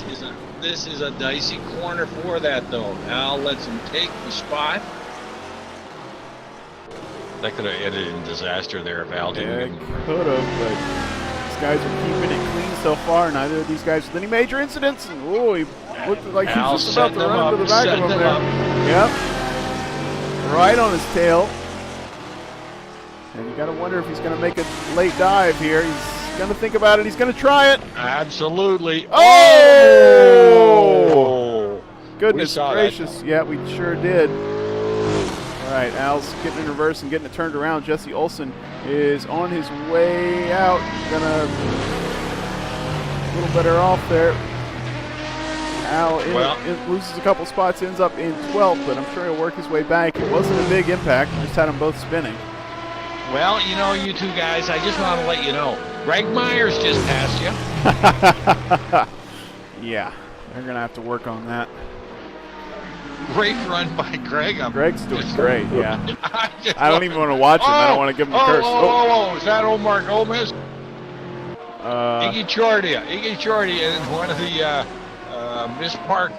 S2: This is a dicey corner for that, though. Al lets him take the spot. That could have ended in disaster there if Al didn't.
S1: It could have, but these guys are keeping it clean so far. Neither of these guys with any major incidents. And oh, he looked like he was just about to run into the back of him there. Yep. Right on his tail. And you got to wonder if he's going to make a late dive here. He's going to think about it. He's going to try it.
S2: Absolutely.
S1: Oh! Goodness gracious. Yeah, we sure did. All right, Al's getting in reverse and getting it turned around. Jesse Olson is on his way out. Gonna a little better off there. Al loses a couple spots, ends up in 12th, but I'm sure he'll work his way back. It wasn't a big impact. Just had them both spinning.
S2: Well, you know, you two guys, I just want to let you know, Greg Myers just passed
S1: you. Yeah, they're going to have to work on that.
S2: Great run by Greg.
S1: Greg's doing great, yeah. I don't even want to watch him. I don't want to give him a curse.
S2: Is that Omar Gomez? Iggy Chordia, and one of the Miss Park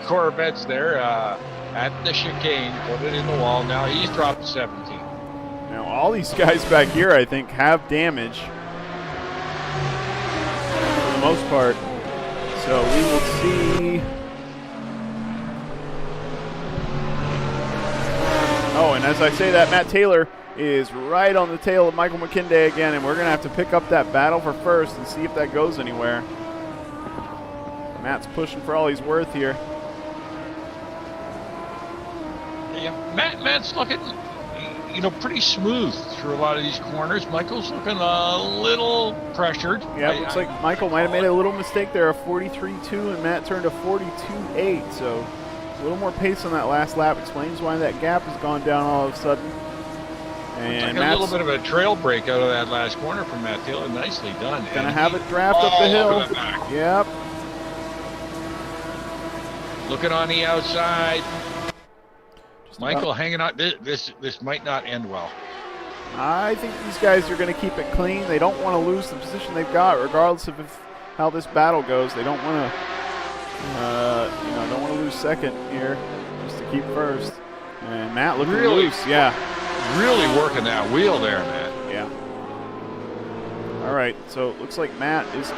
S2: Corvettes there at the chicane, put it in the wall. Now he's dropped to 17.
S1: Now all these guys back here, I think, have damage for the most part. So we will see. Oh, and as I say that, Matt Taylor is right on the tail of Michael McKinday again, and we're going to have to pick up that battle for first and see if that goes anywhere. Matt's pushing for all he's worth here.
S2: Yeah, Matt's looking, pretty smooth through a lot of these corners. Michael's looking a little pressured.
S1: Yeah, looks like Michael might have made a little mistake there, a 43.2, and Matt turned a 42.8. So a little more pace on that last lap explains why that gap has gone down all of a sudden. And
S2: a little bit of a trail break out of that last corner from Matt Taylor. Nicely done.
S1: Gonna have it draft up the hill. Yep.
S2: Looking on the outside. Michael hanging on. This might not end well.
S1: I think these guys are going to keep it clean. They don't want to lose the position they've got, regardless of how this battle goes. They don't want to, don't want to lose second here, just to keep first. And Matt looking loose, yeah.
S2: Really working that wheel there, Matt.
S1: Yeah. All right, so it looks like Matt is a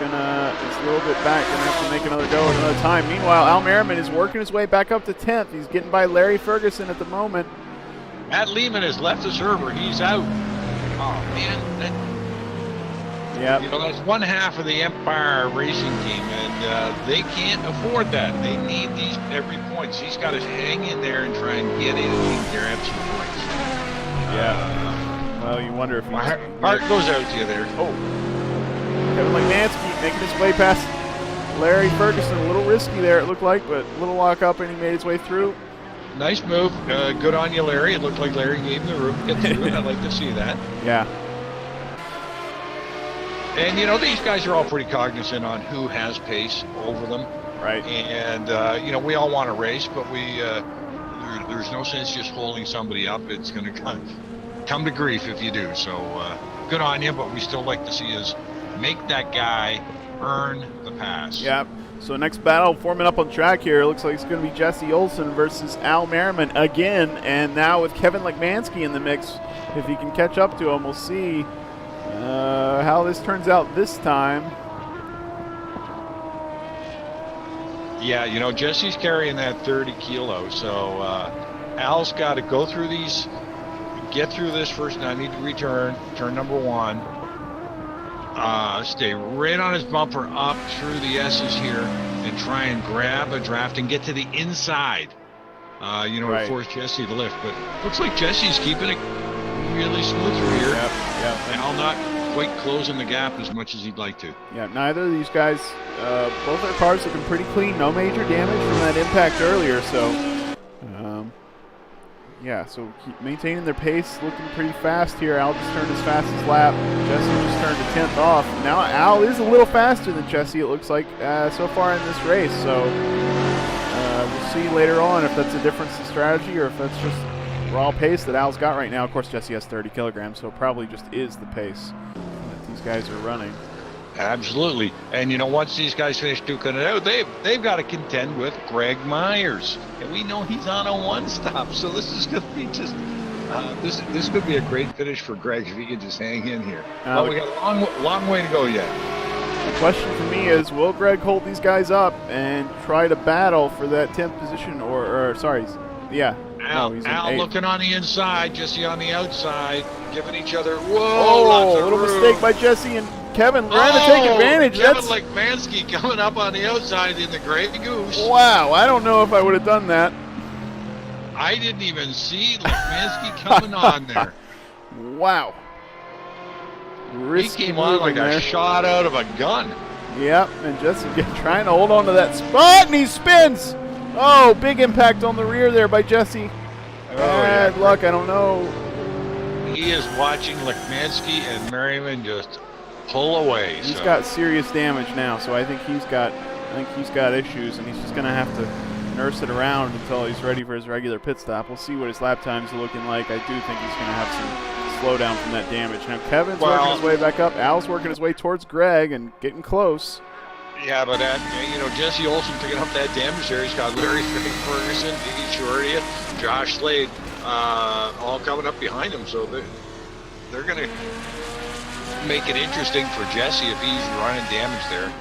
S1: little bit back, gonna have to make another go at another time. Meanwhile, Al Merriman is working his way back up to 10th. He's getting by Larry Ferguson at the moment.
S2: Matt Lehman has left the server. He's out. Oh man, that's one half of the Empire Racing team, and they can't afford that. They need these every points. He's got to hang in there and try and get in and grab some points.
S1: Yeah. Well, you wonder if
S2: my heart goes out to you there.
S1: Oh, Kevin Lagnansky making his way past Larry Ferguson. A little risky there, it looked like, but a little lock up, and he made his way through.
S2: Nice move. Good on you, Larry. It looked like Larry gave him the room to get through it. I'd like to see that.
S1: Yeah.
S2: And, these guys are all pretty cognizant on who has pace over them.
S1: Right.
S2: And, we all want to race, but there's no sense just holding somebody up. It's going to come to grief if you do. So good on you, but we still like to see us make that guy earn the pass.
S1: Yeah. So next battle forming up on track here. It looks like it's going to be Jesse Olson versus Al Merriman again. And now with Kevin Lagnansky in the mix, if he can catch up to him, we'll see how this turns out this time.
S2: Yeah, Jesse's carrying that 30 kilos, so Al's got to go through these, get through this first 90 degree turn number one, stay right on his bumper up through the S's here, and try and grab a draft and get to the inside, to force Jesse to lift. But looks like Jesse's keeping it really smooth through here.
S1: Yep.
S2: Al not quite closing the gap as much as he'd like to.
S1: Yeah, neither of these guys, both their cars looking pretty clean. No major damage from that impact earlier, so so keep maintaining their pace, looking pretty fast here. Al just turned his fastest lap. Jesse just turned to 10th off. Now Al is a little faster than Jesse, it looks like, so far in this race. So we'll see later on if that's a difference in strategy or if that's just raw pace that Al's got right now. Of course, Jesse has 30 kilograms, so it probably just is the pace that these guys are running.
S2: Absolutely. And once these guys finish duking it out, they've got to contend with Greg Myers, and we know he's on a one-stop. So this is going to be just this could be a great finish for Greg if he could just hang in here. But we got a long way to go yet.
S1: The question for me is, will Greg hold these guys up and try to battle for that 10th position,
S2: Al looking on the inside, Jesse on the outside, giving each other, a
S1: little mistake by Jesse and Kevin trying to take advantage.
S2: Kevin Lagnansky coming up on the outside in the Grey Goose.
S1: Wow, I don't know if I would have done that.
S2: I didn't even see Lagnansky coming on there.
S1: Wow. Risky
S2: he came on like
S1: there.
S2: A shot out of a gun.
S1: Yep, and Jesse trying to hold on to that spot, and he spins. Oh, big impact on the rear there by Jesse. Bad luck, I don't know.
S2: He is watching Lagnansky and Merriman just pull away.
S1: He's got serious damage now, so I think he's got issues, and he's just going to have to nurse it around until he's ready for his regular pit stop. We'll see what his lap times are looking like. I do think he's going to have some slowdown from that damage. Now Kevin's working his way back up. Al's working his way towards Greg and getting close.
S2: Yeah, but Jesse Olson picking up that damage there. He's got Larry Ferguson, Iggy Shorty, Josh Slade, all coming up behind him. So they're going to make it interesting for Jesse if he's running damage there.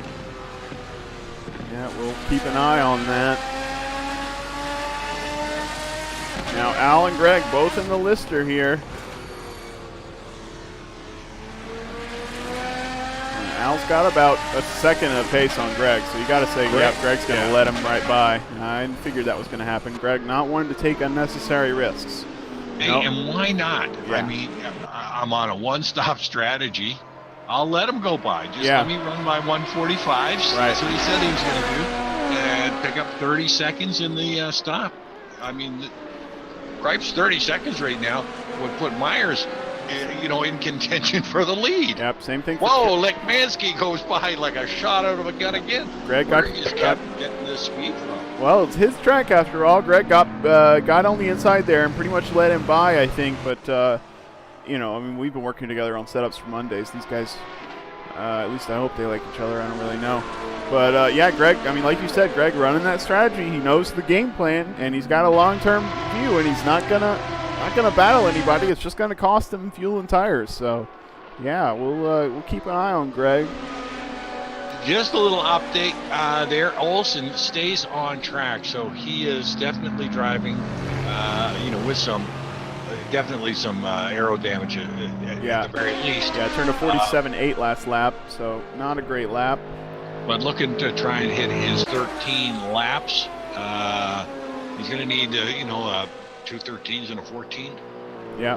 S1: Yeah, we'll keep an eye on that. Now Al and Greg both in the Lister here. Al's got about a second of pace on Greg, so you got to say, yeah, Greg's going to let him right by. I figured that was going to happen. Greg not wanting to take unnecessary risks.
S2: Hey, and why not?
S1: Yeah.
S2: I mean, I'm on a one-stop strategy. I'll let him go by. Just let me run my 145s.
S1: Right.
S2: That's what he said he was going to do. And pick up 30 seconds in the stop. I mean, Gripe's 30 seconds right now would put Myers, in contention for the lead.
S1: Yep, same thing.
S2: Whoa, Lekmansky goes by like a shot out of a gun again.
S1: Greg
S2: getting this speed from.
S1: Well, it's his track after all. Greg got on the inside there and pretty much let him by, I think. But, I mean, we've been working together on setups for Mondays. These guys, at least I hope they like each other. I don't really know. But, yeah, Greg, I mean, like you said, Greg running that strategy. He knows the game plan, and he's got a long-term view, and he's not gonna battle anybody. It's just gonna cost him fuel and tires. So, yeah, we'll keep an eye on Greg.
S2: Just a little update there. Olsen stays on track, so he is definitely driving, with some aero damage at the very least.
S1: Yeah, turned a 47.8 last lap, so not a great lap.
S2: But looking to try and hit his 13 laps. He's going to need, 2 13s and a 14.
S1: Yeah.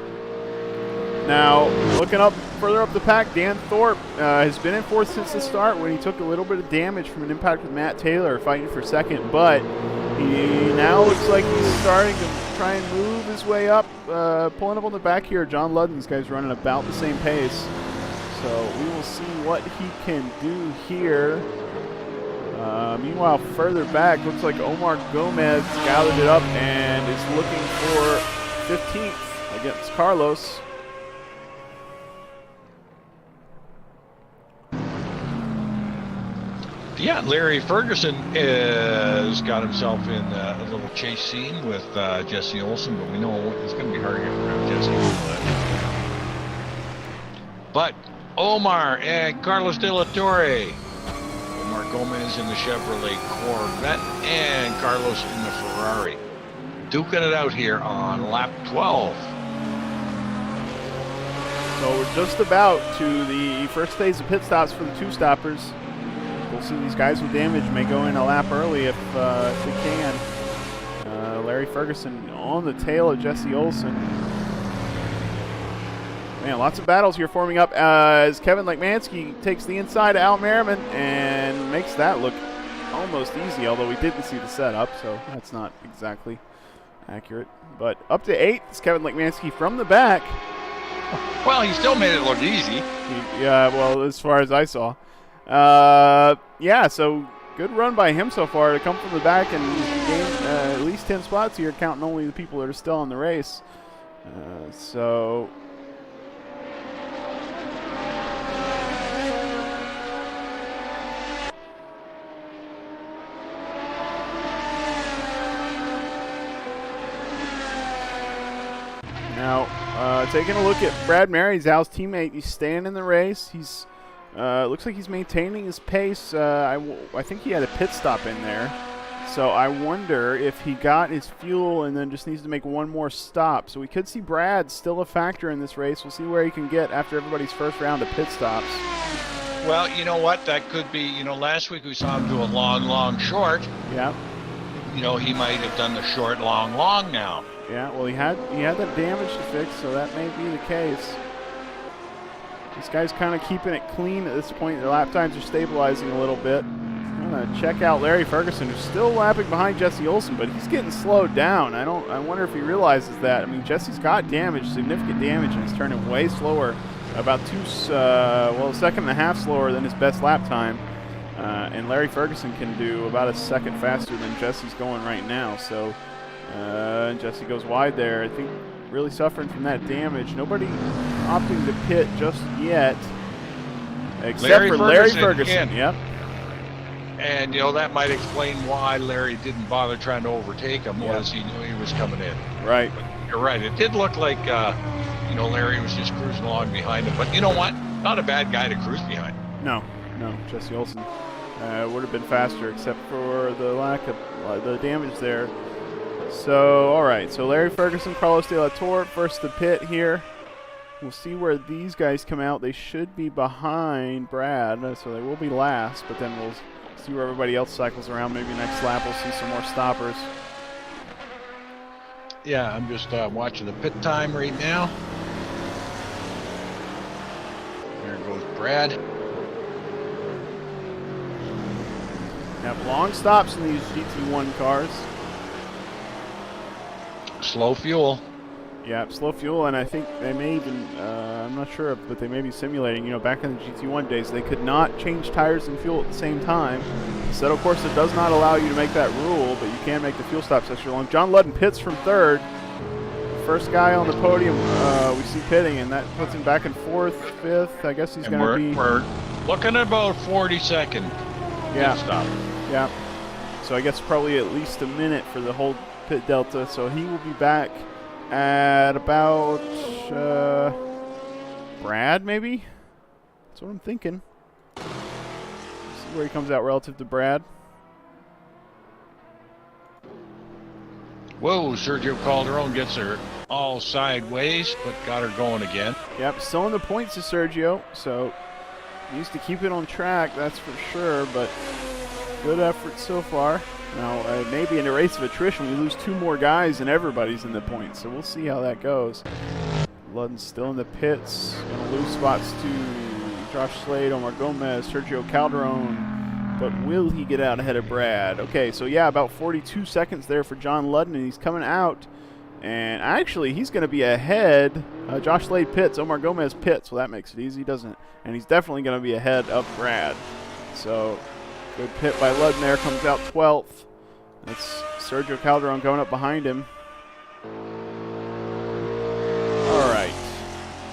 S1: Now, looking further up the pack, Dan Thorpe has been in fourth since the start when he took a little bit of damage from an impact with Matt Taylor fighting for second, but he now looks like he's starting to try and move his way up, pulling up on the back here. John Ludden's guy's running about the same pace, so we will see what he can do here. Meanwhile, further back, looks like Omar Gomez gathered it up and is looking for 15th against Carlos.
S2: Yeah, Larry Ferguson has got himself in a little chase scene with Jesse Olsen, but we know it's going to be hard to get around Jesse. But Omar and Carlos De La Torre. Omar Gomez in the Chevrolet Corvette and Carlos in the Ferrari. Duking it out here on lap 12.
S1: So we're just about to the first phase of pit stops for the two-stoppers. We'll see these guys with damage may go in a lap early if they can. Larry Ferguson on the tail of Jesse Olsen. Man, lots of battles here forming up as Kevin Lekmansky takes the inside of Al Merriman and makes that look almost easy, although we didn't see the setup, so that's not exactly accurate. But up to 8 is Kevin Lekmansky from the back.
S2: Well, he still made it look easy.
S1: Yeah, well, as far as I saw. Yeah, so good run by him so far to come from the back and gain at least 10 spots here, counting only the people that are still in the race. So now, taking a look at Brad Mary's Al's teammate, he's staying in the race. He's looks like he's maintaining his pace. I think he had a pit stop in there. So I wonder if he got his fuel and then just needs to make one more stop. So we could see Brad still a factor in this race. We'll see where he can get after everybody's first round of pit stops.
S2: Well, you know what? That could be, last week we saw him do a long, short.
S1: Yeah.
S2: He might have done the short, long now.
S1: Yeah, well, he had that damage to fix, so that may be the case. This guy's kind of keeping it clean at this point. The lap times are stabilizing a little bit. I'm going to check out Larry Ferguson, who's still lapping behind Jesse Olsen, but he's getting slowed down. I wonder if he realizes that. I mean, Jesse's got damage, significant damage, and he's turning way slower, about a second and a half slower than his best lap time. And Larry Ferguson can do about a second faster than Jesse's going right now. So Jesse goes wide there. I think really suffering from that damage. Nobody opting to pit just yet, except for Larry Ferguson. Yep.
S2: And, that might explain why Larry didn't bother trying to overtake him, was he knew he was coming in.
S1: Right.
S2: But you're right. It did look like, Larry was just cruising along behind him. But you know what? Not a bad guy to cruise behind.
S1: No. Jesse Olsen would have been faster, except for the lack of the damage there. So, all right. So Larry Ferguson, Carlos De La Torre, first to pit here. We'll see where these guys come out. They should be behind Brad, so they will be last, but then we'll see where everybody else cycles around. Maybe next lap we'll see some more stoppers.
S2: Yeah, I'm just watching the pit time right now. There goes Brad.
S1: Have long stops in these GT1 cars.
S2: Slow fuel.
S1: Yeah, slow fuel, and I think they may even, I'm not sure, but they may be simulating, you know, back in the GT1 days, they could not change tires and fuel at the same time. So, of course, it does not allow you to make that rule, but you can make the fuel stops extra long. John Ludden pits from third. First guy on the podium we see pitting, and that puts him back in fourth, fifth. I guess he's going to be...
S2: We're looking at about 40-second pit stop.
S1: Yeah. So I guess probably at least a minute for the whole pit delta, so he will be back at about Brad, maybe? That's what I'm thinking. See where he comes out relative to Brad.
S2: Whoa, Sergio Calderon gets her all sideways, but got her going again.
S1: Yep, still in the points to Sergio, so needs to keep it on track, that's for sure, but good effort so far. Now, maybe in a race of attrition, we lose 2 more guys and everybody's in the points, so we'll see how that goes. Ludden's still in the pits. Going to lose spots to Josh Slade, Omar Gomez, Sergio Calderon, but will he get out ahead of Brad? Okay, so yeah, about 42 seconds there for John Ludden, and he's coming out, and actually, he's going to be ahead. Josh Slade pits, Omar Gomez pits, so that makes it easy, doesn't it? And he's definitely going to be ahead of Brad. So, good pit by Ludden there, comes out 12th. That's Sergio Calderon going up behind him. All right.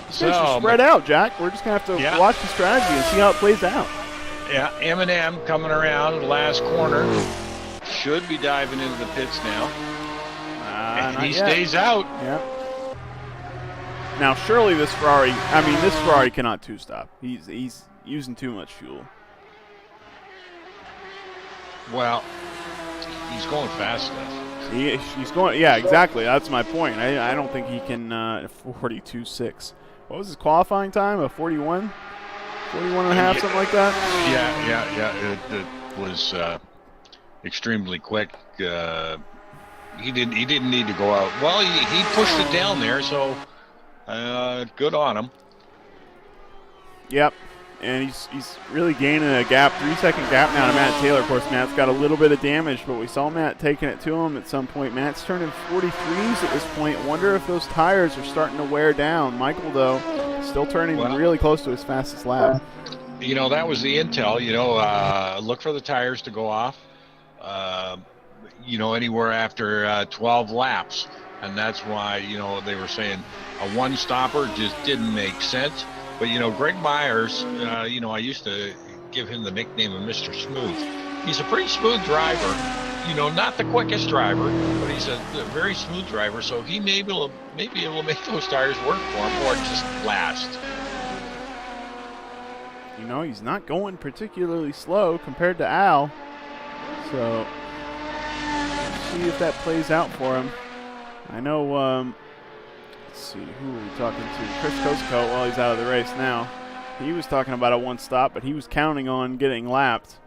S1: So spread out, Jack. We're just going to have to watch the strategy and see how it plays out.
S2: Yeah, M&M coming around the last corner. Should be diving into the pits now. And he stays out.
S1: Yeah. Now, surely this Ferrari cannot two-stop. He's using too much fuel.
S2: Well, he's going fast enough.
S1: He's going, yeah, exactly. That's my point. I don't think he can 42.6. What was his qualifying time? A 41? 41 and a half, something like that?
S2: Yeah. It was extremely quick. He didn't need to go out. Well, he pushed it down there, so good on him.
S1: Yep. And he's really gaining a gap, 3-second gap now to Matt Taylor. Of course, Matt's got a little bit of damage, but we saw Matt taking it to him at some point. Matt's turning 43s at this point. Wonder if those tires are starting to wear down. Michael, though, still turning really close to his fastest lap.
S2: You know, that was the intel. You know, look for the tires to go off, you know, anywhere after 12 laps. And that's why, you know, they were saying a one-stopper just didn't make sense. But, you know, Greg Myers, you know, I used to give him the nickname of Mr. Smooth. He's a pretty smooth driver. You know, not the quickest driver, but he's a very smooth driver. So he may be able to make those tires work for him or just last.
S1: You know, he's not going particularly slow compared to Al. So, let's see if that plays out for him. I know, let's see, who are we talking to? Chris Kosko, well, he's out of the race now. He was talking about a one stop, but he was counting on getting lapped.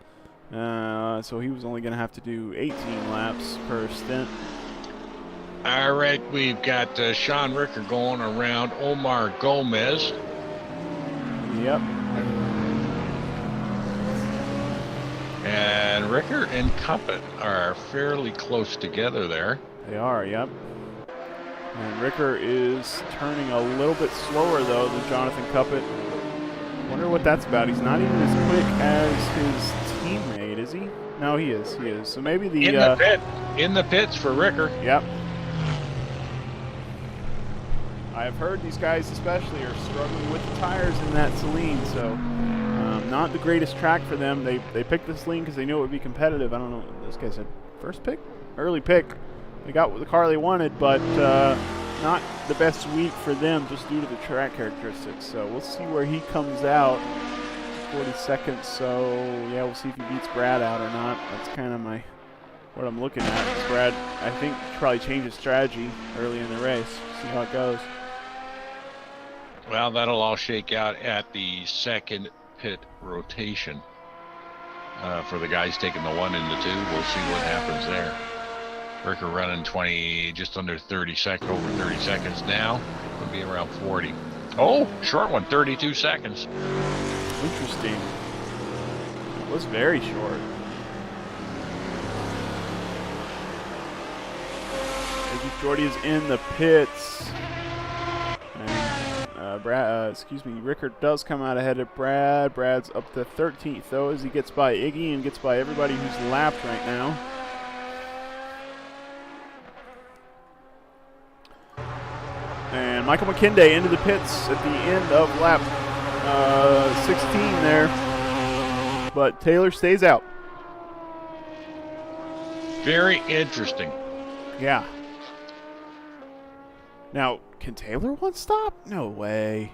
S1: So he was only going to have to do 18 laps per stint.
S2: All right, we've got Sean Ricker going around Omar Gomez.
S1: Yep.
S2: And Ricker and Cuppet are fairly close together there.
S1: They are, yep. And Ricker is turning a little bit slower, though, than Jonathan Cuppet. Wonder what that's about. He's not even as quick as his teammate, is he? No, he is. He is. So maybe the...
S2: In the pits for Ricker.
S1: Yep. I've heard these guys especially are struggling with the tires in that Saline, so not the greatest track for them. They picked the Saline because they knew it would be competitive. I don't know. This guy said first pick? Early pick. They got the car they wanted, but not the best week for them just due to the track characteristics. So we'll see where he comes out. 40 seconds, so yeah, we'll see if he beats Brad out or not. That's kind of what I'm looking at. Brad, I think, probably changed his strategy early in the race. See how it goes.
S2: Well, that'll all shake out at the second pit rotation. For the guys taking the 1 and the 2, we'll see what happens there. Ricker running 20, just under 30 seconds, over 30 seconds now. It'll be around 40. Oh, short one, 32 seconds.
S1: Interesting. It was very short. Jordy is in the pits. And Rickard does come out ahead of Brad. Brad's up to 13th though, as he gets by Iggy and gets by everybody who's lapped right now. And Michael McKinday into the pits at the end of lap 16 there. But Taylor stays out.
S2: Very interesting.
S1: Yeah. Now, can Taylor one stop? No way.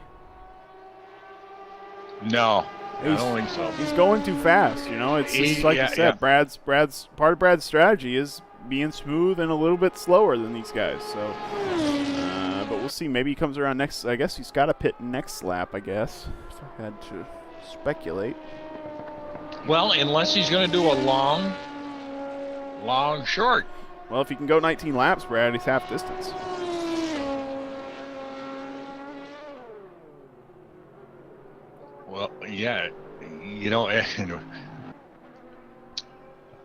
S2: No, I don't think so.
S1: He's going too fast, you know. It's just like you said, Brad's part of Brad's strategy is being smooth and a little bit slower than these guys. So, but we'll see. Maybe he comes around next. I guess he's got to pit next lap. I guess if I had to speculate.
S2: Well, unless he's going to do a long short.
S1: Well, if he can go 19 laps, Brad, he's half distance.
S2: Well, yeah, you know,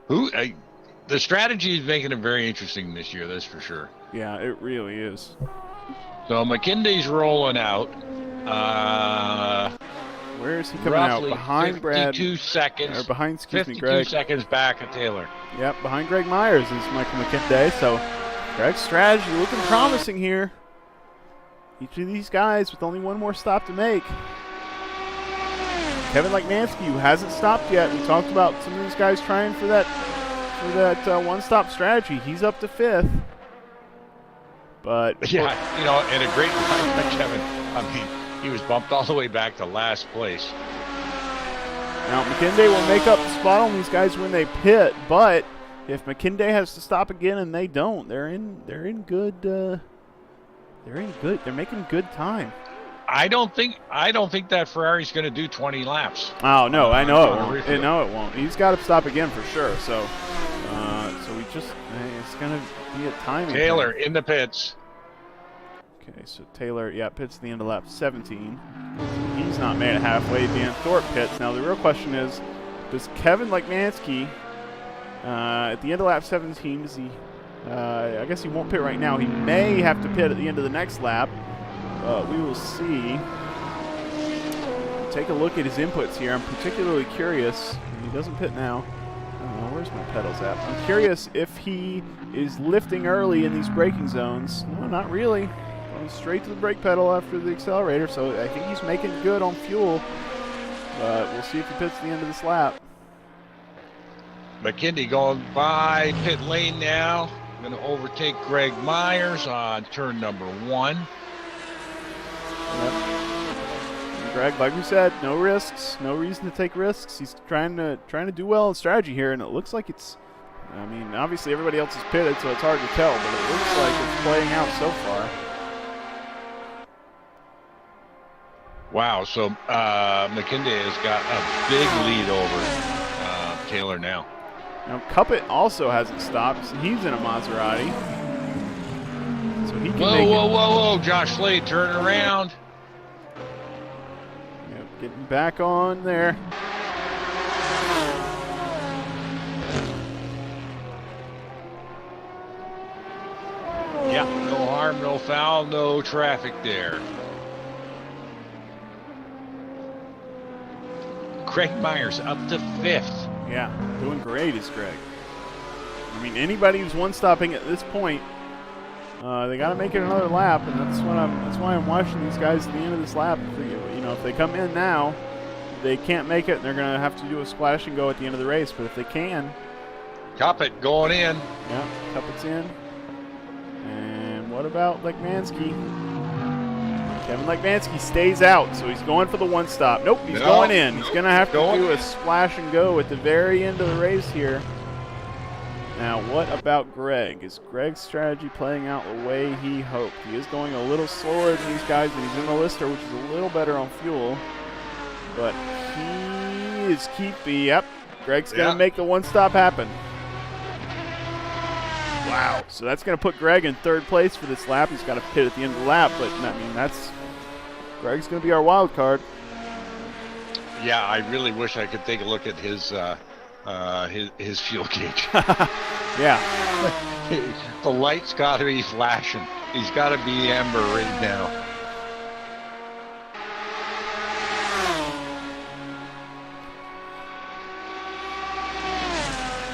S2: the strategy is making it very interesting this year. That's for sure.
S1: Yeah, it really is.
S2: So McKinday's rolling out.
S1: Where is he coming out? Behind Brad.
S2: 52 seconds.
S1: Or behind, excuse me,
S2: 52
S1: Greg.
S2: seconds back at Taylor.
S1: Yep, behind Greg Myers is Michael McKinday. So Greg's strategy looking promising here. Each of these guys with only one more stop to make. Kevin Leknansky, who hasn't stopped yet. We talked about some of these guys trying for that one-stop strategy. He's up to 5th. But
S2: yeah, you know, and a great run by Kevin. I mean, he was bumped all the way back to last place.
S1: Now McKinday will make up the spot on these guys when they pit, but if McKinday has to stop again and they don't, they're in good. They're making good time.
S2: I don't think that Ferrari's going to do 20 laps.
S1: Oh no, I know it won't. No, it won't. He's got to stop again for sure. So, it's going to be a timing.
S2: Taylor in the pits.
S1: Okay, so Taylor, pits at the end of lap 17. He's not made it halfway. Dan Thorpe pits. Now the real question is, does Kevin Leknansky at the end of lap 17? Does he? I guess he won't pit right now. He may have to pit at the end of the next lap. We will see. Take a look at his inputs here. I'm particularly curious. He doesn't pit now. Where's my pedals at? I'm curious if he is lifting early in these braking zones. No, not really. Going straight to the brake pedal after the accelerator, so I think he's making good on fuel. But we'll see if he pits at the end of this lap.
S2: McKinday going by pit lane now. Going to overtake Greg Myers on turn number 1.
S1: Yep. Greg, like we said, no risks, no reason to take risks. He's trying to do well in strategy here, and it looks like it's. I mean, obviously everybody else is pitted, so it's hard to tell, but it looks like it's playing out so far.
S2: Wow, so McKinday has got a big lead over Taylor now.
S1: Now Cuppet also hasn't stopped. So he's in a Maserati, so he can make it.
S2: Whoa! Josh Slade, turn around.
S1: Getting back on there.
S2: Yeah, no harm, no foul, no traffic there. Greg Myers up to 5th.
S1: Yeah, doing great is Greg. I mean, anybody who's one-stopping at this point, they got to make it another lap, and that's why I'm watching these guys at the end of this lap. If they come in now, they can't make it, and they're going to have to do a splash and go at the end of the race. But if they can,
S2: Cuppet going in.
S1: Yeah, Cuppet's in. And what about Leknansky? Kevin Leknansky stays out, so he's going for the one stop. Nope, he's going in. He's going to have to do a splash and go at the very end of the race here. Now, what about Greg? Is Greg's strategy playing out the way he hoped? He is going a little slower than these guys, and he's in the Lister, which is a little better on fuel. But he is keeping. Yep, Greg's going to make the one-stop happen. Wow. So that's going to put Greg in third place for this lap. He's got to pit at the end of the lap, but I mean, Greg's going to be our wild card.
S2: Yeah, I really wish I could take a look at his fuel gauge.
S1: Yeah.
S2: The light's got to be flashing. He's got to be amber right now.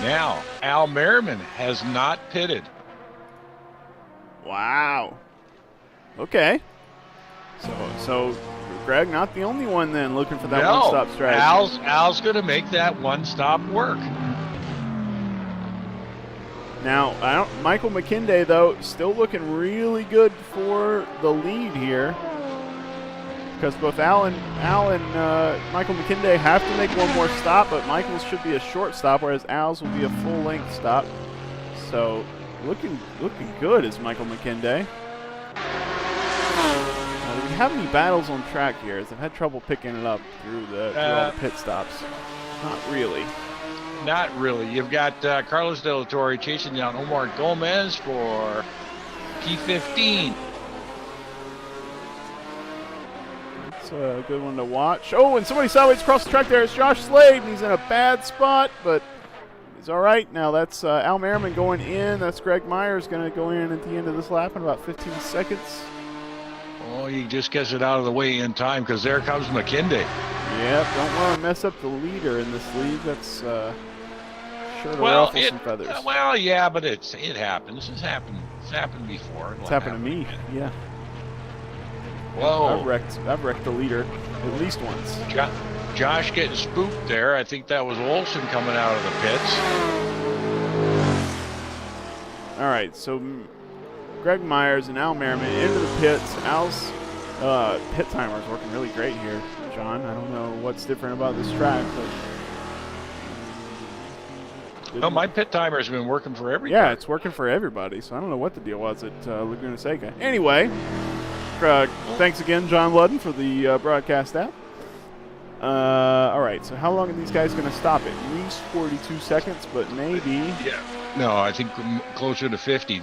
S2: Now, Al Merriman has not pitted.
S1: Wow. Okay. So Greg, not the only one then looking for that one-stop strategy.
S2: Al's going to make that one-stop work.
S1: Now, Michael McKinday, though, still looking really good for the lead here. Because both Al and Michael McKinday have to make one more stop, but Michael's should be a short stop, whereas Al's will be a full-length stop. So, looking good is Michael McKinday. Do we have any battles on track here? As I've had trouble picking it up through all the pit stops. Not really.
S2: Not really. You've got Carlos De La Torre chasing down Omar Gomez for P15.
S1: That's a good one to watch. Oh, and somebody sideways across the track there. It's Josh Slade, and he's in a bad spot, but he's all right. Now that's Al Merriman going in. That's Greg Myers going to go in at the end of this lap in about 15 seconds.
S2: Oh, he just gets it out of the way in time because there comes McKinday.
S1: Yep, don't want to mess up the leader in this league. That's sure to ruffle some feathers.
S2: Well, yeah, but it happens. It's happened before.
S1: It's happened to me. Yeah.
S2: Whoa.
S1: I've wrecked the leader at least once.
S2: Josh getting spooked there. I think that was Olsen coming out of the pits.
S1: All right, so Greg Myers and Al Merriman into the pits. Al's pit timer is working really great here, John. I don't know what's different about this track, but
S2: no, my pit timer has been working for everybody.
S1: Yeah, it's working for everybody, so I don't know what the deal was at Laguna Seca. Anyway, thanks again, John Ludden, for the broadcast app. All right, so how long are these guys going to stop? At least 42 seconds, but maybe.
S2: Yeah. No, I think closer to 50.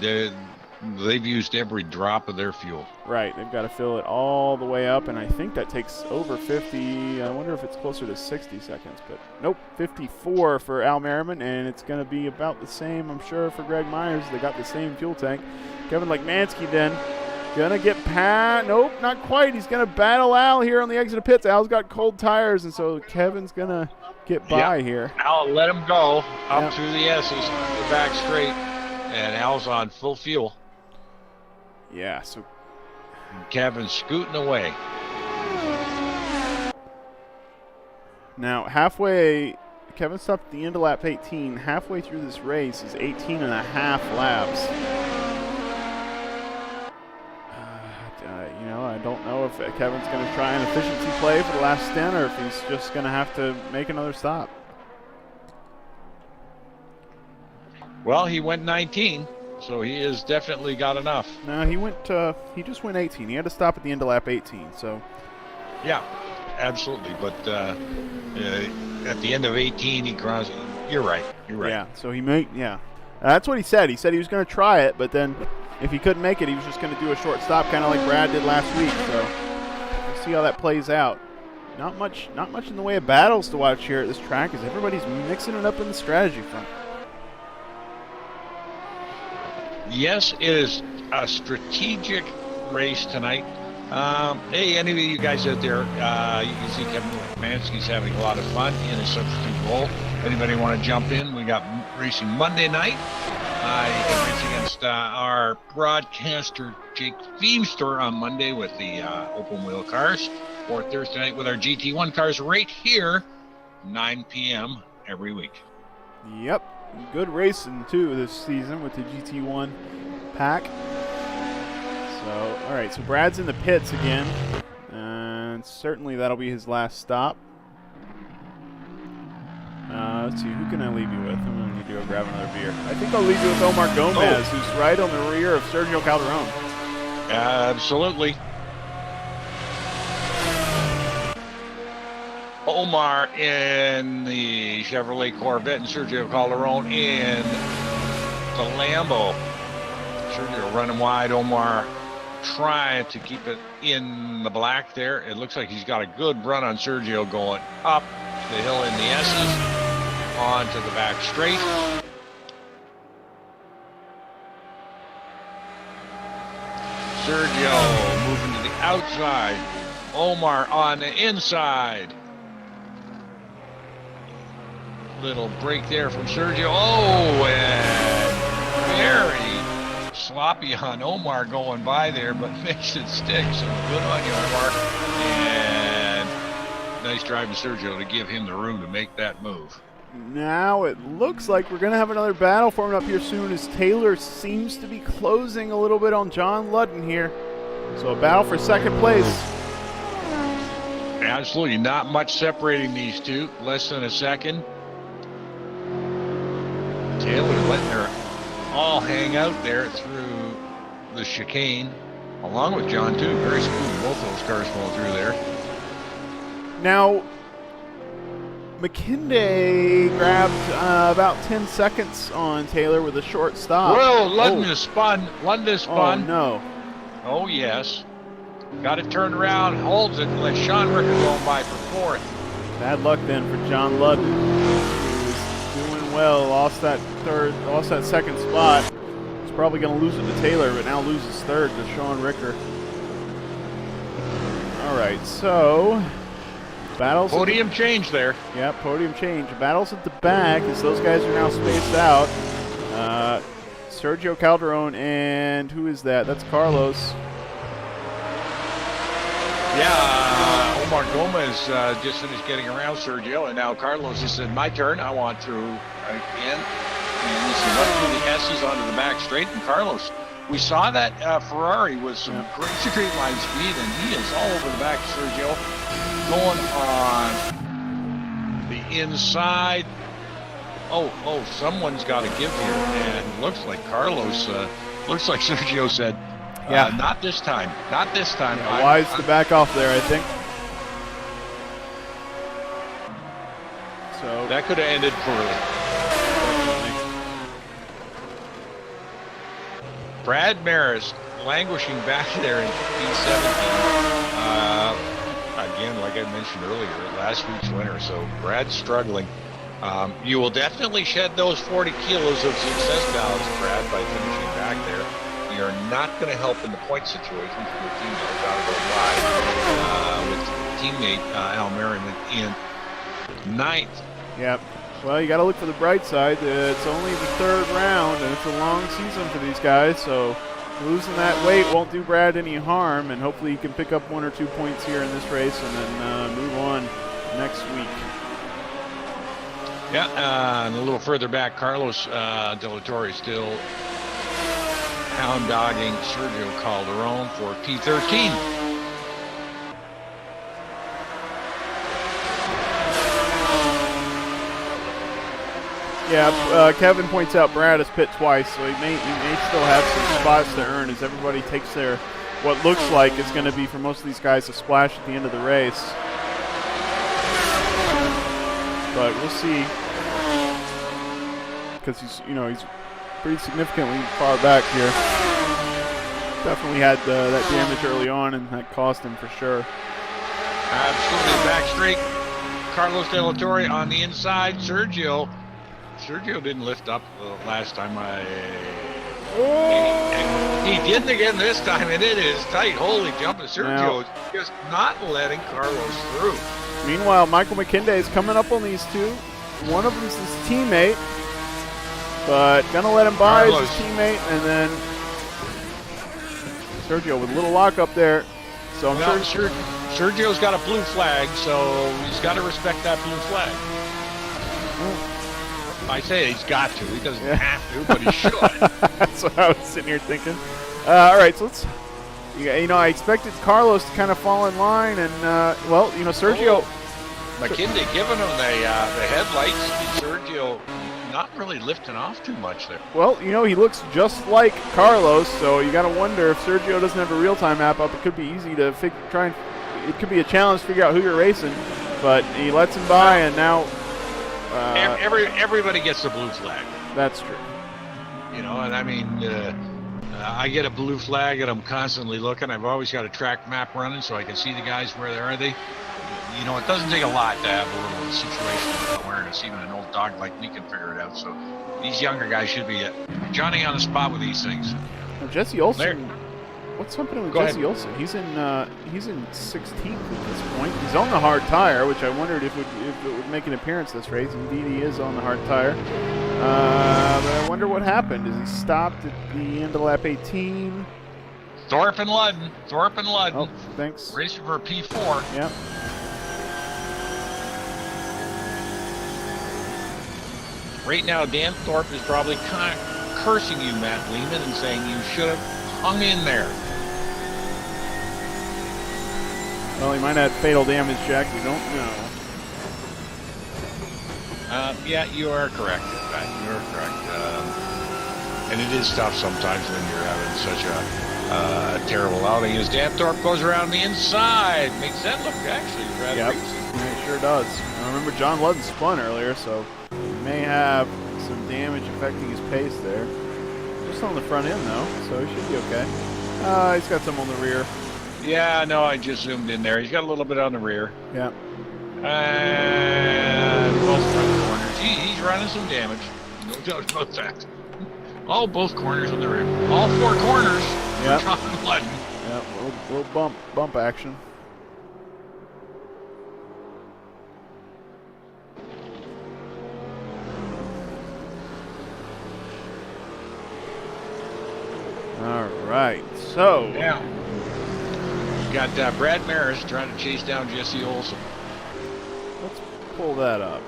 S2: They've used every drop of their fuel.
S1: Right, they've got to fill it all the way up, and I think that takes over 50. I wonder if it's closer to 60 seconds, but nope, 54 for Al Merriman, and it's going to be about the same, I'm sure, for Greg Myers. They got the same fuel tank. Kevin Leknansky then going to get past. Nope, not quite. He's going to battle Al here on the exit of pits. Al's got cold tires, and so Kevin's going to get by here.
S2: Al let him go up through the S's, the back straight, and Al's on full fuel.
S1: Yeah, so
S2: Kevin's scooting away.
S1: Now, halfway, Kevin stopped at the end of lap 18. Halfway through this race is 18 and a half laps. I don't know if Kevin's going to try an efficiency play for the last stint or if he's just going to have to make another stop.
S2: Well, he went 19. So he has definitely got enough.
S1: No, he just went 18. He had to stop at the end of lap 18. So,
S2: yeah, absolutely. But at the end of 18, he crossed. You're right.
S1: Yeah. So that's what he said. He said he was going to try it, but then if he couldn't make it, he was just going to do a short stop, kind of like Brad did last week. So we'll see how that plays out. Not much in the way of battles to watch here at this track, as everybody's mixing it up in the strategy front.
S2: Yes, it is a strategic race tonight. Hey, any of you guys out there, you can see Kevin Mansky's having a lot of fun in a substitute role. Anybody want to jump in? We got racing Monday night. You can race against our broadcaster Jake Feemster on Monday with the open wheel cars, or Thursday night with our GT1 cars right here, 9 p.m. every week.
S1: Yep. Good racing, too, this season with the GT1 pack. So, all right, so Brad's in the pits again, and certainly that'll be his last stop. Let's see, who can I leave you with? I'm going to need to go grab another beer. I think I'll leave you with Omar Gomez, who's right on the rear of Sergio Calderon.
S2: Absolutely. Omar in the Chevrolet Corvette and Sergio Calderon in the Lambo. Sergio running wide. Omar trying to keep it in the black there. It looks like he's got a good run on Sergio going up the hill in the S's onto the back straight. Sergio moving to the outside. Omar on the inside. Little break there from Sergio. Oh, and very sloppy on Omar going by there, but makes it stick. So good on you, Omar. And nice drive to Sergio to give him the room to make that move.
S1: Now it looks like we're going to have another battle forming up here soon, as Taylor seems to be closing a little bit on John Ludden here. So a battle for second place.
S2: Absolutely not much separating these two. Less than a second. Taylor letting her all hang out there through the chicane, along with John too. Very smooth, both those cars going through there.
S1: Now, McKinday grabbed about 10 seconds on Taylor with a short stop.
S2: Whoa, London is spun. London is spun.
S1: Oh, no.
S2: Oh, yes. Got it turned around, holds it, and let Sean Ricker go by for fourth.
S1: Bad luck then for John Ludden. He was doing well, lost that second spot. He's probably going to lose it to Taylor, but now loses third to Sean Ricker. All right, so battles.
S2: Podium change there.
S1: Yeah, podium change. Battles at the back as those guys are now spaced out. Sergio Calderon and who is that? That's Carlos.
S2: Yeah, Omar Gomez just finished getting around Sergio, and now Carlos just said, my turn. I want through again. And this is up through the S's onto the back straight. And Carlos, we saw that Ferrari with some great straight line speed, and he is all over the back of Sergio. Going on the inside. Oh, someone's got to give here. And looks like Carlos, looks like Sergio said,
S1: yeah,
S2: not this time. Not this time.
S1: Yeah, wise to back off there, I think. So
S2: that could have ended poorly. Brad Maris languishing back there in P17. Again, like I mentioned earlier, last week's winner. So Brad's struggling. You will definitely shed those 40 kilos of success balance, Brad, by finishing back there. You're not going to help in the point situation. Your team's got to go wide with teammate Al Merriman in ninth.
S1: Yep. Well, you got to look for the bright side. It's only the third round, and it's a long season for these guys. So losing that weight won't do Brad any harm, and hopefully he can pick up 1 or 2 points here in this race and then move on next week.
S2: Yeah, and a little further back, Carlos De La Torre still hound dogging Sergio Calderon for P13.
S1: Yeah, Kevin points out Brad has pit twice, so he may still have some spots to earn as everybody takes their, what looks like is going to be for most of these guys a splash at the end of the race. But we'll see, because he's pretty significantly far back here. Definitely had that damage early on, and that cost him for sure.
S2: Absolutely, back straight. Carlos De La Torre on the inside. Sergio didn't lift up last time. He didn't again this time, and it is tight. Holy jumping. Sergio is just not letting Carlos through.
S1: Meanwhile, Michael McKinday is coming up on these two. One of them is his teammate, but gonna let him by as his teammate, and then Sergio with a little lock up there. So I'm sure
S2: Sergio's got a blue flag, so he's got to respect that blue flag. I say he's got to. He doesn't have to, but he should.
S1: That's what I was sitting here thinking. All right, so let's. I expected Carlos to kind of fall in line, and Sergio.
S2: McKinday giving him the headlights. Sergio not really lifting off too much there.
S1: Well, you know, he looks just like Carlos, so you got to wonder if Sergio doesn't have a real-time map up. It could be easy to it could be a challenge to figure out who you're racing, but he lets him by, and now
S2: everybody gets the blue flag.
S1: That's true.
S2: You know, and I mean, I get a blue flag, and I'm constantly looking. I've always got a track map running, so I can see the guys where are they. You know, it doesn't take a lot to have a little situational awareness. Even an old dog like me can figure it out. So these younger guys should be Johnny on the spot with these things.
S1: Now, Jesse Olsen. What's happening with Jesse Olsen? He's in 16th at this point. He's on the hard tire, which I wondered if it would make an appearance this race. Indeed, he is on the hard tire. But I wonder what happened. Is he stopped at the end of lap 18?
S2: Thorpe and Ludden.
S1: Oh, thanks.
S2: Racing for a P4.
S1: Yep.
S2: Right now, Dan Thorpe is probably kind of cursing you, Matt Lehman, and saying you should have hung in there.
S1: Well, he might have had fatal damage, Jack. We don't know.
S2: Yeah, you are correct. You are correct. And it is tough sometimes when you're having such a terrible outing. As Dan Thorpe goes around the inside, makes that look actually rather easy.
S1: Yeah, it sure does. I remember John Ludden spun earlier, so he may have some damage affecting his pace there. Just on the front end, though, so he should be okay. He's got some on the rear.
S2: Yeah, no, I just zoomed in there. He's got a little bit on the rear.
S1: Yeah.
S2: And both front corners. He's running some damage. No doubt about that. Both corners on the rear. All four corners.
S1: Yep.
S2: John Ludden.
S1: Yep, little bump action. All right, so
S2: yeah, you got Brad Maris trying to chase down Jesse Olsen.
S1: Let's pull that up.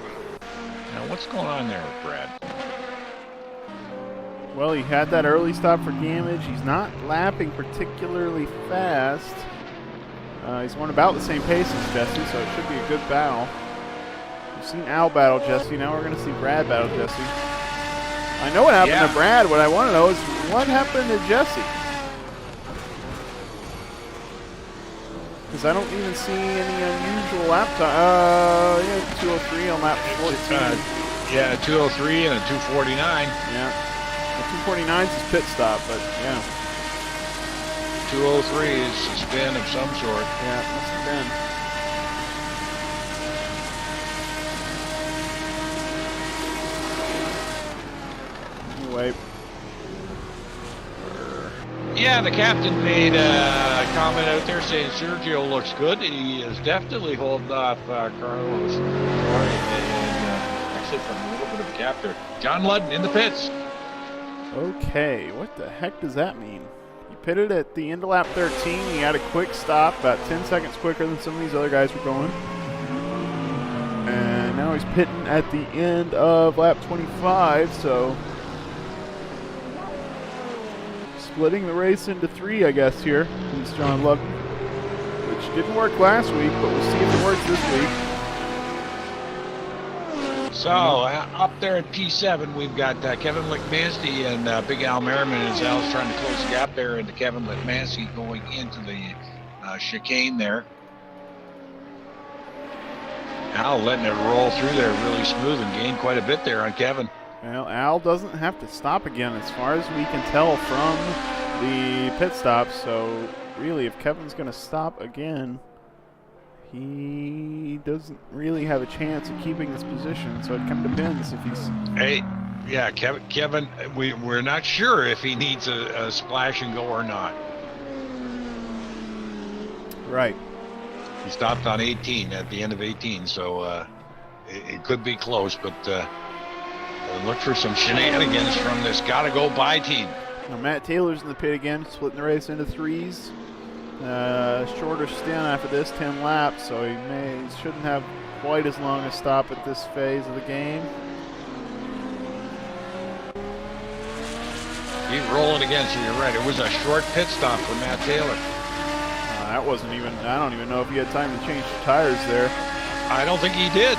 S2: Now, what's going on there with Brad?
S1: Well, he had that early stop for damage. He's not lapping particularly fast. He's going about the same pace as Jesse, so it should be a good battle. We've seen Al battle Jesse. Now we're going to see Brad battle Jesse. I know what happened to Brad. What I want to know is what happened to Jesse? Because I don't even see any unusual lap time. Yeah, 203 on lap 14.
S2: Yeah, 203 and a 249.
S1: Yeah. The 249 is his pit stop, but yeah.
S2: 203 is a spin of some sort.
S1: Yeah, it must have been. Anyway.
S2: Yeah, the captain made a comment out there saying Sergio looks good. He is definitely holding off Carlos. And actually from a little bit of a gap there. John Ludden in the pits.
S1: Okay, what the heck does that mean? He pitted at the end of lap 13. He had a quick stop, about 10 seconds quicker than some of these other guys were going. And now he's pitting at the end of lap 25, so splitting the race into three, I guess, here is John Ludden, which didn't work last week, but we'll see if it works this week.
S2: So, up there at P7, we've got Kevin Lickmansky and Big Al Merriman, as Al's trying to close the gap there into Kevin Lickmansky going into the chicane there. Al letting it roll through there really smooth and gained quite a bit there on Kevin.
S1: Well, Al doesn't have to stop again as far as we can tell from the pit stop, so really if Kevin's going to stop again, he doesn't really have a chance of keeping this position, so it kind of depends if he's...
S2: Hey, yeah, Kevin, we're not sure if he needs a splash and go or not.
S1: Right.
S2: He stopped on 18 at the end of 18, so it could be close, but look for some shenanigans from this gotta-go-by team.
S1: Now Matt Taylor's in the pit again, splitting the race into threes. Shorter stint after this, 10 laps, so he shouldn't have quite as long a stop at this phase of the game.
S2: Keep rolling again, so you're right. It was a short pit stop for Matt Taylor.
S1: That wasn't even, I don't even know if he had time to change the tires there.
S2: I don't think he did.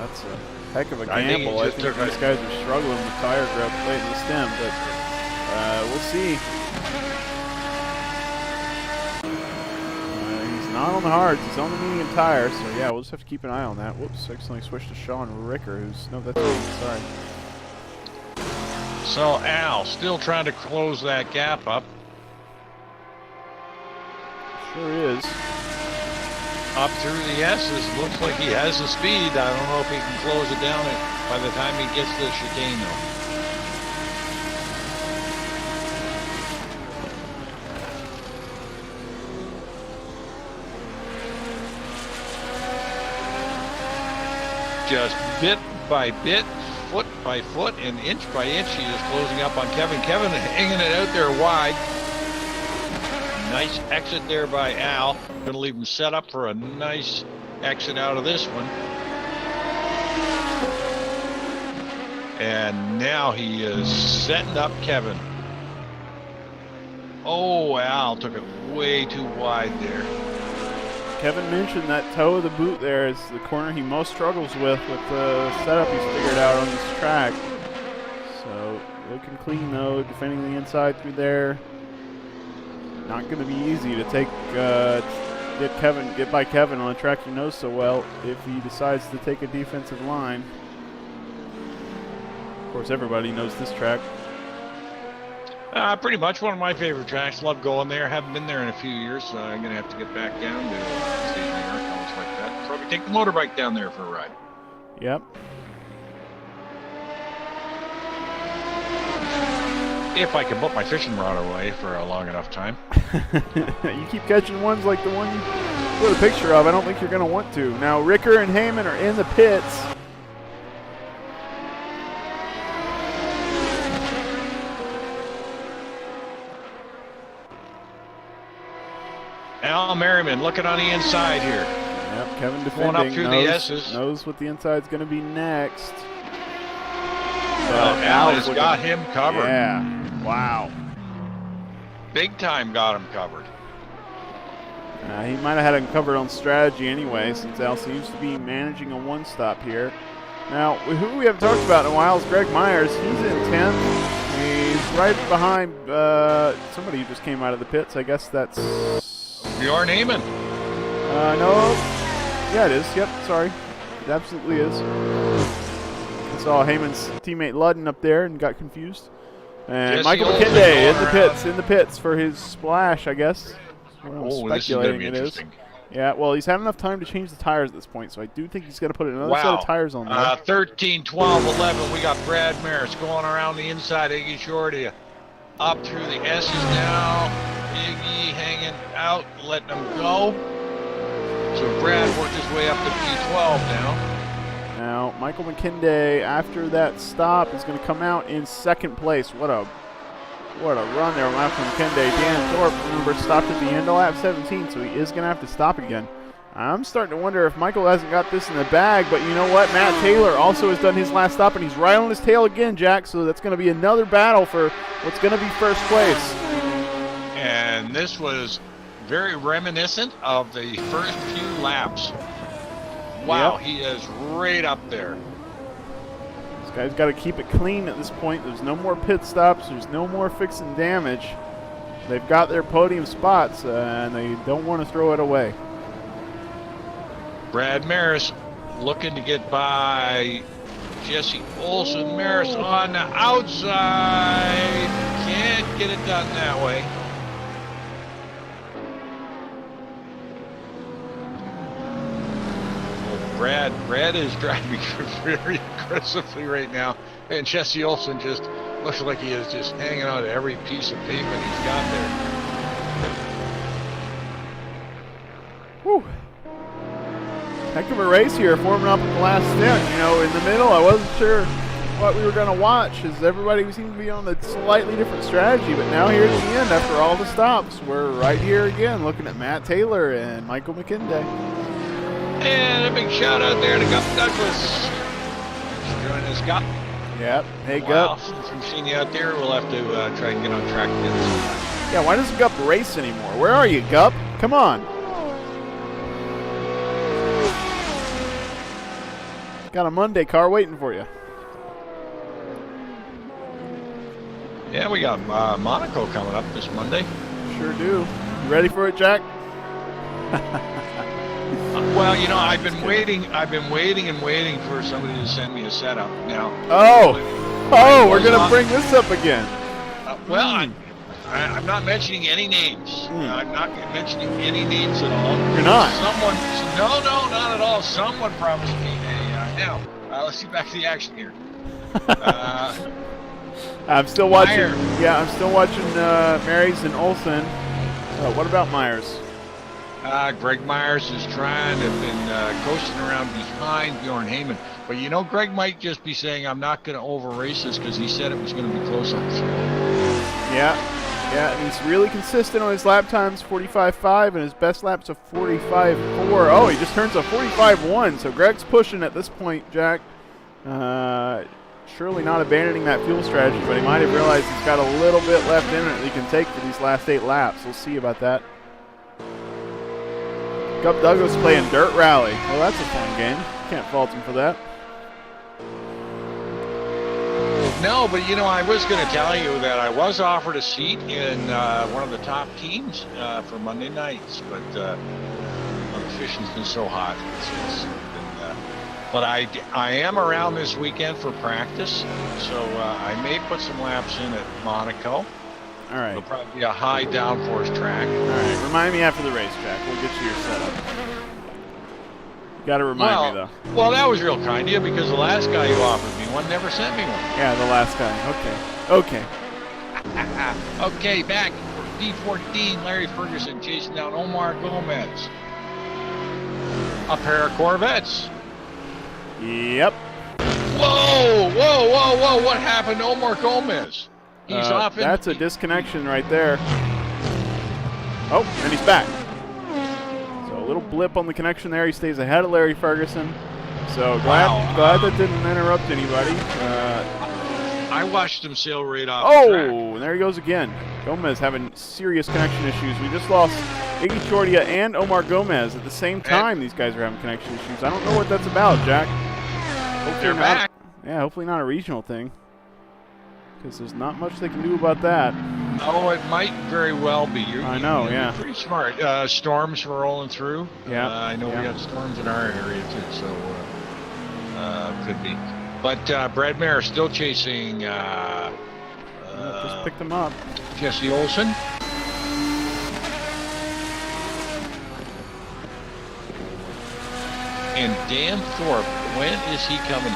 S1: That's a heck of a
S2: I think he
S1: gamble. I
S2: just
S1: think
S2: took
S1: these
S2: a-
S1: guys are struggling with tire grip late in the stem, but we'll see. He's not on the hards. He's on the medium tire, so yeah, we'll just have to keep an eye on that. Whoops, accidentally switched to Sean Ricker, who's... No, that's me. Sorry.
S2: So Al still trying to close that gap up.
S1: Sure is.
S2: Up through the S's. Looks like he has the speed. I don't know if he can close it down by the time he gets to the chicane, though. Just bit by bit, foot by foot, and inch by inch, he is closing up on Kevin. Kevin hanging it out there wide. Nice exit there by Al. Going to leave him set up for a nice exit out of this one. And now he is setting up Kevin. Oh, Al took it way too wide there.
S1: Kevin mentioned that toe of the boot there is the corner he most struggles with the setup he's figured out on this track. So looking clean though, defending the inside through there. Not going to be easy to take get by Kevin on a track he knows so well if he decides to take a defensive line. Of course, everybody knows this track.
S2: Pretty much one of my favorite tracks. Love going there. Haven't been there in a few years, so I'm going to have to get back down to state New York, almost like that. Probably take the motorbike down there for a ride.
S1: Yep.
S2: If I can put my fishing rod away for a long enough time.
S1: You keep catching ones like the one you put a picture of. I don't think you're going to want to. Now, Ricker and Heyman are in the pits.
S2: Al Merriman looking on the inside here.
S1: Yep, Kevin
S2: Going
S1: defending.
S2: up through the S's.
S1: Knows what the inside's going to be next.
S2: Well, Al has got him covered.
S1: Yeah. Wow.
S2: Big time got him covered.
S1: He might have had him covered on strategy anyway, since Al seems to be managing a one-stop here. Now, who we haven't talked about in a while is Greg Myers. He's in 10th. He's right behind somebody who just came out of the pits. I guess that's...
S2: Bjorn Heyman.
S1: No. Yeah, it is. Yep, sorry. It absolutely is. I saw Heyman's teammate Ludden up there and got confused. And
S2: Jesse
S1: Michael
S2: Olsen
S1: McKinday in the pits for his splash, I guess.
S2: Oh, this is going to be interesting.
S1: Yeah, well, he's had enough time to change the tires at this point, so I do think he's going to put another set of tires on there.
S2: 13, 12, 11. We got Brad Maris going around the inside. Iggy Shorty up through the S's now. Iggy hanging out, letting him go. So Brad worked his way up to P12 now.
S1: Now, Michael McKinday, after that stop, is going to come out in second place. What a run there, Michael McKinday. Dan Thorpe, remember, stopped at the end of lap 17, so he is going to have to stop again. I'm starting to wonder if Michael hasn't got this in the bag, but you know what? Matt Taylor also has done his last stop, and he's right on his tail again, Jack, so that's going to be another battle for what's going to be first place.
S2: And this was very reminiscent of the first few laps. Wow,
S1: Yep.
S2: He is right up there.
S1: This guy's got to keep it clean at this point. There's no more pit stops. There's no more fixing damage. They've got their podium spots, and they don't want to throw it away.
S2: Brad Maris looking to get by Jesse Olsen. Maris on the outside. Can't get it done that way. Brad is driving very aggressively right now, and Jesse Olsen just looks like he is just hanging on to every piece of pavement he's got there.
S1: Whew. Heck of a race here, forming up at the last stint. You know, in the middle, I wasn't sure what we were going to watch, as everybody seemed to be on a slightly different strategy. But now here at the end, after all the stops, we're right here again, looking at Matt Taylor and Michael McKinday.
S2: And a big shout out there to Gup Douglas. Thanks for joining us, Gup.
S1: Yep. Hey,
S2: Wow,
S1: Gup.
S2: since we've seen you out there, we'll have to try and get on track again sometime.
S1: Yeah, why doesn't Gup race anymore? Where are you, Gup? Come on. Got a Monday car waiting for you.
S2: Yeah, we got Monaco coming up this Monday.
S1: Sure do. You ready for it, Jack?
S2: Well, you know, I've been waiting and waiting for somebody to send me a setup. Now.
S1: We're gonna bring this up again.
S2: I'm not mentioning any names. I'm not mentioning any names at all.
S1: You're not?
S2: No, not at all. Someone promised me now, let's get back to the action here.
S1: I'm still watching.
S2: Meyer.
S1: Yeah, I'm still watching Marys and Olsen. What about Myers?
S2: Greg Myers is trying. They've been coasting around behind Bjorn Heyman. But you know, Greg might just be saying, I'm not going to over-race this because he said it was going to be close on the field.
S1: Yeah, and he's really consistent on his lap times, 45.5, and his best lap's a 45.4. Oh, he just turns a 45.1, so Greg's pushing at this point, Jack. Surely not abandoning that fuel strategy, but he might have realized he's got a little bit left in it that he can take for these last 8 laps. We'll see about that. Gup Douglas playing Dirt Rally. Well, that's a fun game. Can't fault him for that.
S2: No, but you know, I was going to tell you that I was offered a seat in one of the top teams for Monday nights, but the fishing's been so hot. But I am around this weekend for practice, so I may put some laps in at Monaco.
S1: All right.
S2: It'll probably be a high downforce track.
S1: All right. Remind me after the race, Jack. We'll get you your setup. You got to remind me, though.
S2: Well, that was real kind of you because the last guy who offered me one never sent me one.
S1: Yeah, the last guy. Okay.
S2: Okay, back for D14, Larry Ferguson chasing down Omar Gomez. A pair of Corvettes.
S1: Yep.
S2: Whoa! What happened to Omar Gomez? He's off in
S1: that's a disconnection right there. Oh, and he's back. So a little blip on the connection there. He stays ahead of Larry Ferguson. So glad that didn't interrupt anybody.
S2: I watched him sail right off the track.
S1: And there he goes again. Gomez having serious connection issues. We just lost Iggy Chordia and Omar Gomez at the same time. These guys are having connection issues. I don't know what that's about, Jack.
S2: They're back.
S1: Yeah, hopefully not a regional thing. Because there's not much they can do about that.
S2: Oh, it might very well be.
S1: I know, yeah.
S2: You're pretty smart. Storms were rolling through.
S1: Yeah.
S2: I know we got storms in our area too, so could be. But Brad Mayer still chasing.
S1: Just picked him up.
S2: Jesse Olsen. And Dan Thorpe, when is he coming?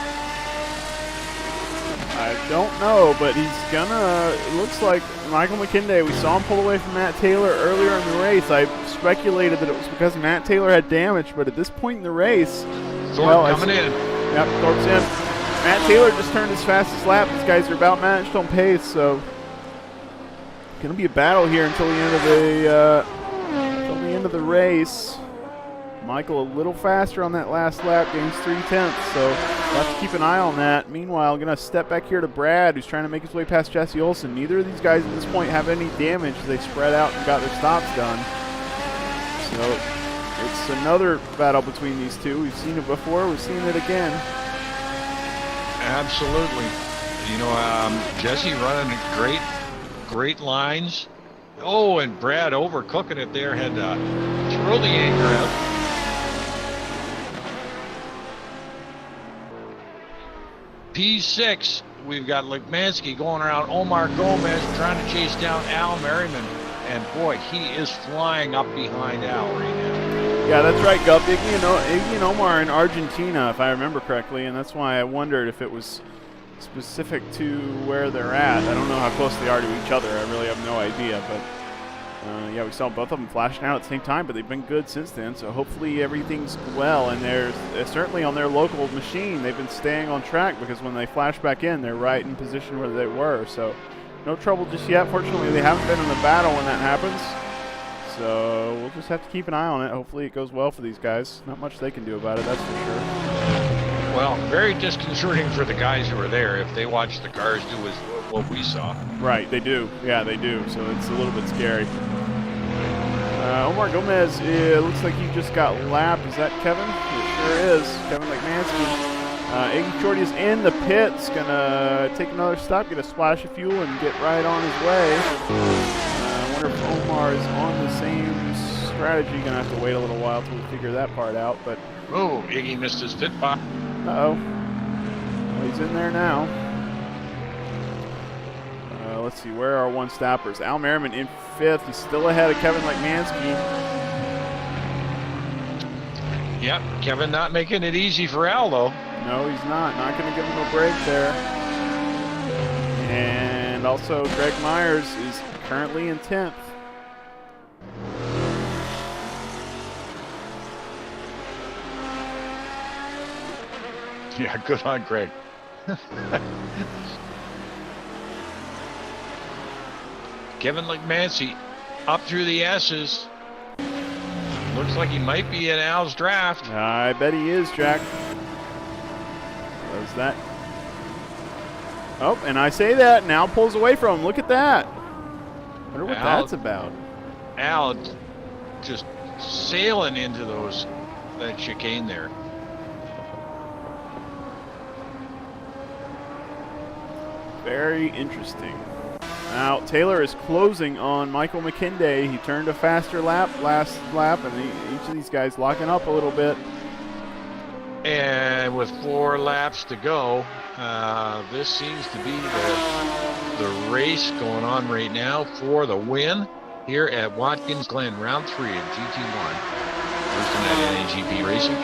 S1: I don't know, but he's gonna. It looks like Michael McKinday. We saw him pull away from Matt Taylor earlier in the race. I speculated that it was because Matt Taylor had damage, but at this point in the race,
S2: Thorpe coming in.
S1: Yep, Thorpe's in. Matt Taylor just turned his fastest lap. These guys are about matched on pace, so gonna be a battle here until the end of the race. Michael a little faster on that last lap, gains 3/10, so we'll have to keep an eye on that. Meanwhile, I'm going to step back here to Brad, who's trying to make his way past Jesse Olsen. Neither of these guys at this point have any damage as they spread out and got their stops done. So it's another battle between these two. We've seen it before. We've seen it again.
S2: Absolutely. You know, Jesse running great lines. Oh, and Brad overcooking it there, had to throw the anchor out. P6, we've got Lekmansky going around Omar Gomez trying to chase down Al Merriman. And boy, he is flying up behind Al right now.
S1: Yeah, that's right, Gup. Iggy and Omar in Argentina, if I remember correctly, and that's why I wondered if it was specific to where they're at. I don't know how close they are to each other. I really have no idea, but yeah, we saw both of them flashing out at the same time, but they've been good since then, so hopefully everything's well. And they're certainly on their local machine. They've been staying on track because when they flash back in, they're right in position where they were. So no trouble just yet. Fortunately, they haven't been in the battle when that happens. So we'll just have to keep an eye on it. Hopefully it goes well for these guys. Not much they can do about it, that's for sure.
S2: Well, very disconcerting for the guys who are there if they watch the cars do what we saw.
S1: Right, they do. Yeah, they do. So it's a little bit scary. Omar Gomez, it looks like he just got lapped. Is that Kevin? It sure is. Kevin Lekmansky. Iggy Shorty is in the pits, gonna take another stop, get a splash of fuel, and get right on his way. I wonder if Omar is on the same strategy. Gonna have to wait a little while till we figure that part out. But
S2: Oh, Iggy missed his pit spot.
S1: well, he's in there now. Let's see, where are our one-stoppers? Al Merriman in 5th. He's still ahead of Kevin Lekmansky.
S2: Yep, Kevin not making it easy for Al, though.
S1: No, he's not. Not going to give him a break there. And also, Greg Myers is currently in 10th.
S2: Yeah, good on Greg. Kevin Lekmansky up through the S's. Looks like he might be in Al's draft.
S1: I bet he is, Jack. Does that? Oh, and I say that, and Al pulls away from him. Look at that. Wonder what that's about.
S2: Al just sailing into that chicane there.
S1: Very interesting. Now, Taylor is closing on Michael McKinday. He turned a faster lap last lap, and each of these guys locking up a little bit.
S2: And with 4 laps to go, this seems to be the race going on right now for the win here at Watkins Glen, round 3 of GT1. First in that NAGP racing.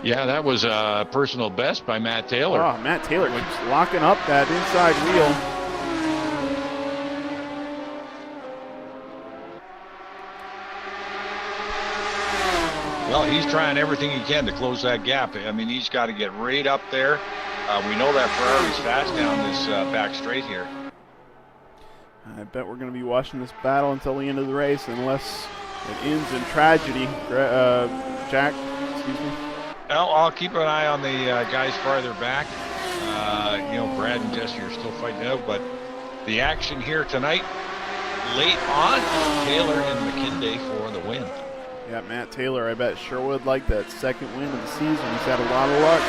S2: Yeah, that was a personal best by Matt Taylor.
S1: Oh, Matt Taylor keeps locking up that inside wheel.
S2: Well, he's trying everything he can to close that gap. I mean, he's got to get right up there. We know that Ferrari's fast down this back straight here.
S1: I bet we're going to be watching this battle until the end of the race, unless it ends in tragedy. Jack, excuse me.
S2: Well, I'll keep an eye on the guys farther back. Brad and Jesse are still fighting out, but the action here tonight, late on, Taylor and McKinday for the win.
S1: Yeah, Matt Taylor, I bet sure would like that second win of the season. He's had a lot of luck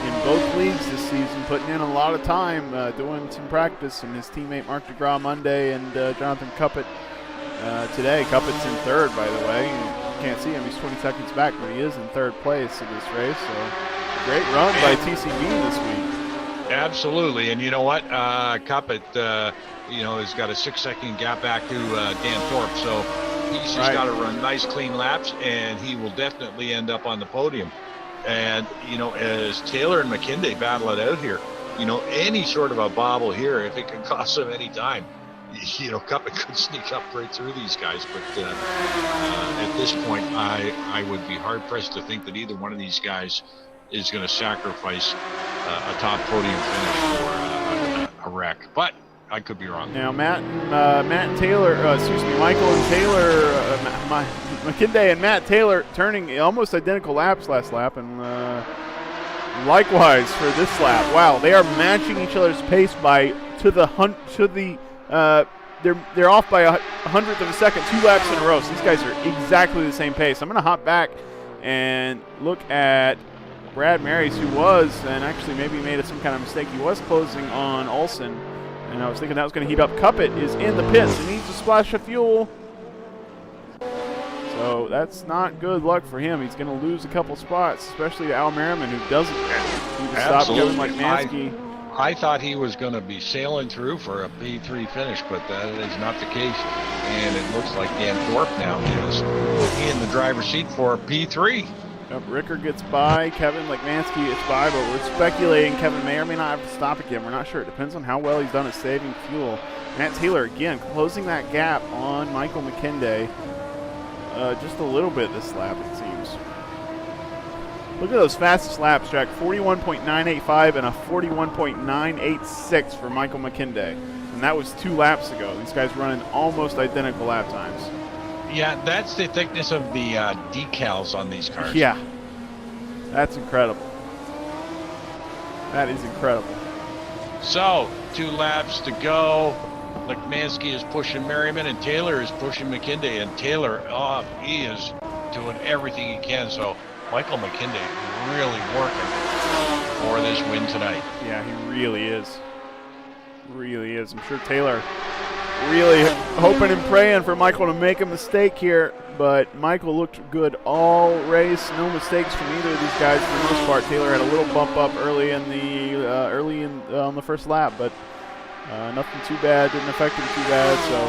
S1: in both leagues this season, putting in a lot of time, doing some practice, and his teammate Mark DeGraw Monday and Jonathan Cuppett today. Cuppett's in 3rd, by the way. You can't see him, he's 20 seconds back, but he is in 3rd place in this race, so great run by TCB this week.
S2: Absolutely, and you know what? Cuppett, has got a 6-second gap back to Dan Thorpe, so he's just got to run nice, clean laps, and he will definitely end up on the podium. And, as Taylor and McKinday battle it out here, any sort of a bobble here, if it can cost them any time, Cuppett could sneak up right through these guys. But at this point, I would be hard-pressed to think that either one of these guys is going to sacrifice a top podium finish for a wreck. But I could be wrong.
S1: Now, Michael and Taylor, McKinday and Matt Taylor turning almost identical laps last lap, and likewise for this lap. Wow, they are matching each other's pace they're off by a 100th of a second, 2 laps in a row. So these guys are exactly the same pace. I'm going to hop back and look at Brad Marys, who was, and actually maybe made some kind of mistake. He was closing on Olsen. And I was thinking that was going to heat up. Cuppett is in the pits. He needs a splash of fuel. So that's not good luck for him. He's going to lose a couple spots, especially to Al Merriman, who doesn't need to stop Kevin Lekmansky.
S2: I thought he was going to be sailing through for a P3 finish, but that is not the case. And it looks like Dan Thorpe now is in the driver's seat for P3.
S1: Yep, Ricker gets by, Kevin Lekmansky gets by, but we're speculating Kevin may or may not have to stop again. We're not sure. It depends on how well he's done at saving fuel. Matt Taylor, again, closing that gap on Michael McKinday just a little bit this lap, it seems. Look at those fastest laps, Jack. 41.985 and a 41.986 for Michael McKinday. And that was 2 laps ago. These guys running almost identical lap times.
S2: Yeah, that's the thickness of the decals on these cars.
S1: Yeah, that's incredible. That is incredible.
S2: So, 2 laps to go. Lekmansky is pushing Merriman, and Taylor is pushing McKinday. And Taylor, he is doing everything he can. So Michael McKinday really working for this win tonight.
S1: Yeah, he really is. Really is. I'm sure Taylor really hoping and praying for Michael to make a mistake here, but Michael looked good all race. No mistakes from either of these guys for the most part. Taylor had a little bump up early in the on the first lap, but nothing too bad. Didn't affect him too bad. So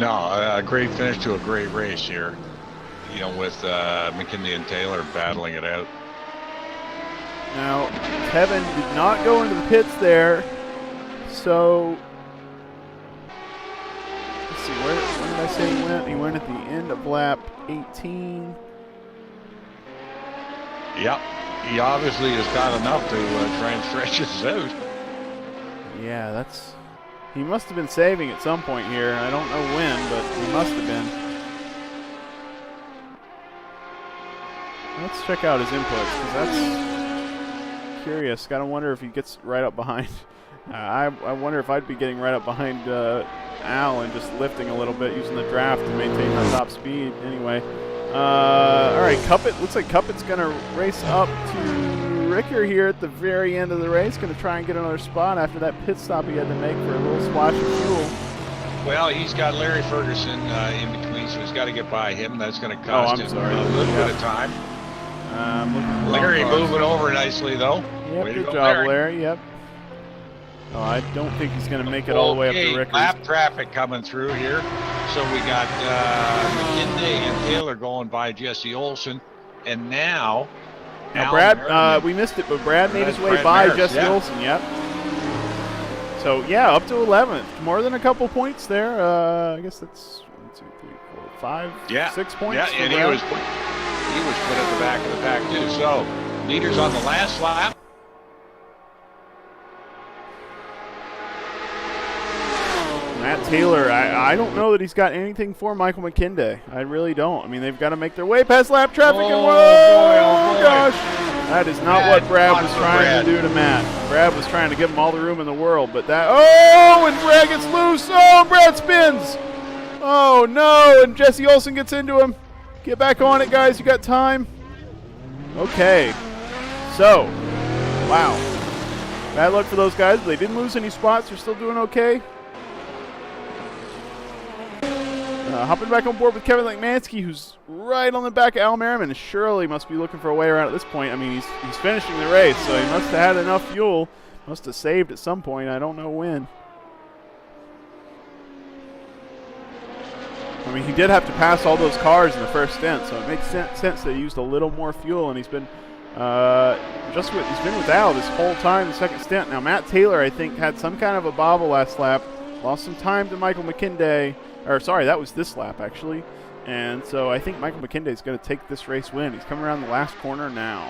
S2: No, a great finish to a great race here. You know, with McKinley and Taylor battling it out.
S1: now Kevin did not go into the pits there, so let's see, where did I say he went? He went at the end of lap 18.
S2: Yep, he obviously has got enough to try and stretch this out.
S1: Yeah, he must have been saving at some point here. I don't know when, but he must have been. Let's check out his inputs, because that's curious. Gotta wonder if he gets right up behind. I wonder if I'd be getting right up behind Al and just lifting a little bit, using the draft to maintain my top speed. Anyway, all right, Cuppet. Looks like Cuppet's gonna race up to Ricker here at the very end of the race. Gonna try and get another spot after that pit stop he had to make for a little splash of fuel.
S2: Well, he's got Larry Ferguson in between, so he's got to get by him. That's going to cost him a little bit of time. Larry moving over nicely, though.
S1: Yep,
S2: Way
S1: good
S2: to go,
S1: job, Larry. Yep. Oh, I don't think he's going to make it all the way up to Rickers.
S2: Lap traffic coming through here. So we got McKinday and Taylor going by Jesse Olson. And now
S1: Brad, we missed it, but Brad made his way by Jesse Olson. Yep. So, yeah, up to 11th. More than a couple points there. I guess that's 1, 2, 3, 4, 5, 6 points.
S2: Yeah, and he was put at the back of the pack, too. So, leaders on the last lap.
S1: Matt Taylor, I don't know that he's got anything for Michael McKinday. I really don't. I mean, they've got to make their way past lap traffic. Oh, gosh. That is not what Brad was trying to do to Matt. Brad was trying to give him all the room in the world, but that, and Brad gets loose. Oh, Brad spins. Oh, no, and Jesse Olson gets into him. Get back on it, guys. You got time. Okay. So, wow. Bad luck for those guys, but they didn't lose any spots. They're still doing okay. Hopping back on board with Kevin Lekmansky, who's right on the back of Al Merriman. Surely must be looking for a way around at this point. I mean, he's finishing the race, so he must have had enough fuel. Must have saved at some point. I don't know when. I mean, he did have to pass all those cars in the first stint, so it makes sense that he used a little more fuel, and he's been he's been with Al this whole time, the second stint. Now, Matt Taylor, I think, had some kind of a bobble last lap, lost some time to Michael McKinday. Or, sorry, that was this lap, actually. And so I think Michael McKinday is going to take this race win. He's coming around the last corner now.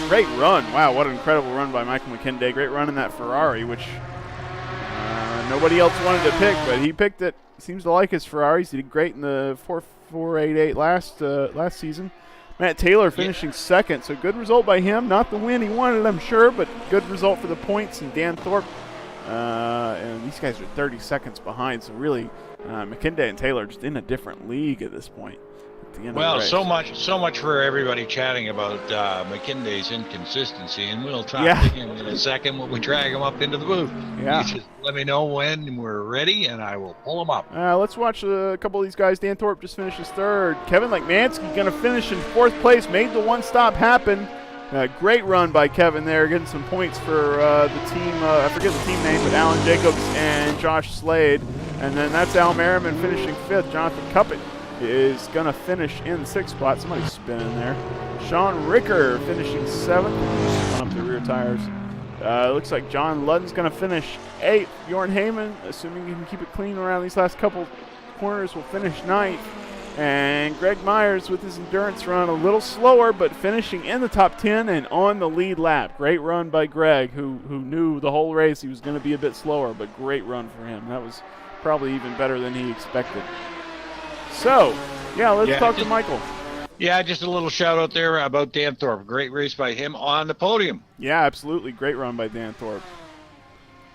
S1: Great run. Wow, what an incredible run by Michael McKinday. Great run in that Ferrari, which nobody else wanted to pick, but he picked it. Seems to like his Ferraris. He did great in the 4.88 last season. Matt Taylor finishing second, so good result by him. Not the win he wanted, I'm sure, but good result for the points. And Dan Thorpe. And these guys are 30 seconds behind, so really McKinday and Taylor just in a different league at this point.
S2: Well, so much for everybody chatting about McKinday's inconsistency, and we'll talk to him in a second when we drag him up into the booth.
S1: Yeah.
S2: You just let me know when we're ready, and I will pull him up.
S1: Let's watch a couple of these guys. Dan Thorpe just finished his third. Kevin Lekmansky going to finish in fourth place, made the one stop happen. Great run by Kevin there, getting some points for the team. I forget the team name, but Alan Jacobs and Josh Slade. And then that's Al Merriman finishing fifth. Jonathan Cuppet is going to finish in the sixth spot. Somebody's spinning there. Sean Ricker finishing seventh. Just run up the rear tires. Looks like John Ludden's going to finish eighth. Bjorn Heyman, assuming he can keep it clean around these last couple corners, will finish ninth. And Greg Myers with his endurance run a little slower, but finishing in the top 10 and on the lead lap. Great run by Greg, who knew the whole race he was going to be a bit slower, but great run for him. That was probably even better than he expected. So, let's talk to Michael.
S2: Yeah, just a little shout out there about Dan Thorpe. Great race by him on the podium.
S1: Yeah, absolutely. Great run by Dan Thorpe.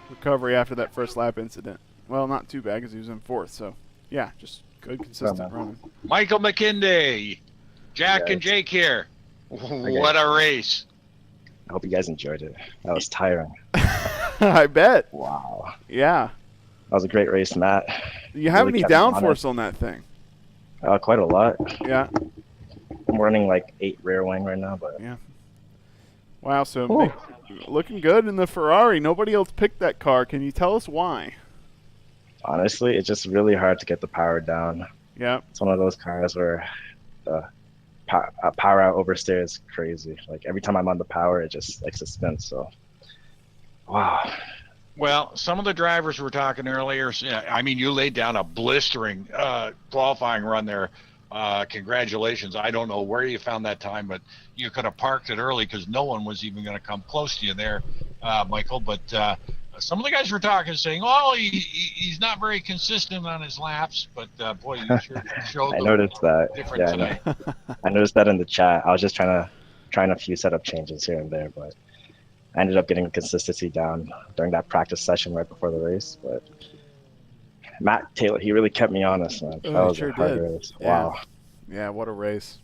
S1: Recovery after that first lap incident. Well, not too bad because he was in fourth. So, yeah, just good, consistent running.
S2: Michael McKinday, Jack and Jake here. What a race.
S4: I hope you guys enjoyed it. That was tiring.
S1: I bet.
S4: Wow.
S1: Yeah.
S4: That was a great race, Matt.
S1: You have
S4: Really
S1: any
S4: kept me
S1: downforce on that thing?
S4: Quite a lot.
S1: Yeah.
S4: I'm running like 8 rear wing right now, but
S1: Yeah. Wow, so looking good in the Ferrari. Nobody else picked that car. Can you tell us why?
S4: honestly, it's just really hard to get the power down.
S1: Yeah.
S4: It's one of those cars where the power out oversteer is crazy. Like every time I'm on the power, it just like suspends. So, wow.
S2: Well, some of the drivers were talking earlier. I mean, you laid down a blistering qualifying run there. Congratulations. I don't know where you found that time, but you could have parked it early because no one was even going to come close to you there, Michael. But some of the guys were talking, saying, oh, he's not very consistent on his laps. But, boy, you sure showed
S4: I noticed that.
S2: different tonight.
S4: I noticed that in the chat. I was just trying a few setup changes here and there, but I ended up getting consistency down during that practice session right before the race. But Matt Taylor, he really kept me honest, man. That was
S1: sure
S4: a hard
S1: did.
S4: race.
S1: Yeah.
S4: Wow.
S1: Yeah, what a race.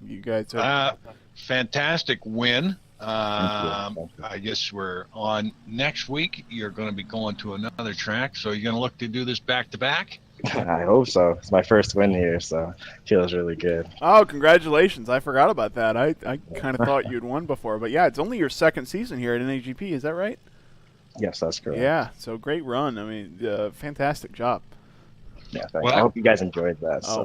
S1: You guys are...
S2: Fantastic win.
S4: Thank you.
S2: I guess we're on next week. You're going to be going to another track, so you're going to look to do this back-to-back?
S4: I hope so. It's my first win here, so it feels really good.
S1: Oh, congratulations. I forgot about that. I kind of thought you'd won before. But, yeah, it's only your second season here at NAGP. Is that right?
S4: Yes, that's correct.
S1: Yeah, so great run. I mean, fantastic job.
S4: Yeah, thanks.
S2: Well,
S4: I hope you guys enjoyed that.
S1: Oh,
S4: So.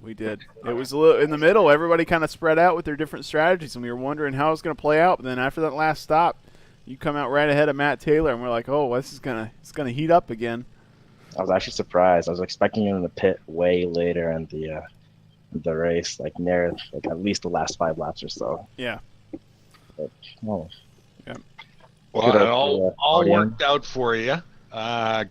S1: we did. It was a little in the middle. Everybody kind of spread out with their different strategies, and we were wondering how it was going to play out. But then after that last stop, you come out right ahead of Matt Taylor, and we're like, oh, this is it's gonna heat up again.
S4: I was actually surprised. I was expecting you in the pit way later in the race, like near like at least the last 5 laps or so.
S1: Yeah.
S4: But, oh.
S1: Yeah.
S2: Well,
S4: Kudos
S2: it
S4: to
S2: all
S4: podium.
S2: worked out for you.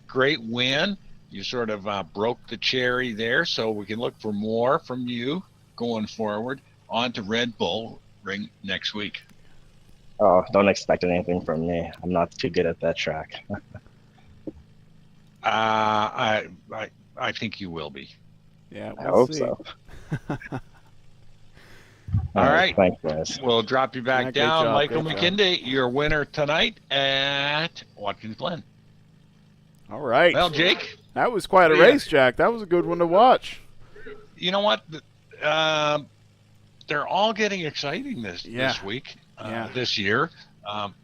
S2: Great win. You sort of broke the cherry there, so we can look for more from you going forward. On to Red Bull Ring next week.
S4: Oh, don't expect anything from me. I'm not too good at that track.
S2: I think you will be.
S1: Yeah,
S4: I
S1: we'll
S4: hope
S1: see.
S4: so.
S2: All right.
S4: Thanks, guys.
S2: We'll drop you back
S1: Yeah, great
S2: down.
S1: job,
S2: Michael
S1: great job.
S2: McKinday, your winner tonight at Watkins Glen.
S1: All right.
S2: Well, Jake,
S1: That was quite a
S2: Yeah.
S1: race, Jack. That was a good one to watch.
S2: you know what? They're all getting exciting this week, this year,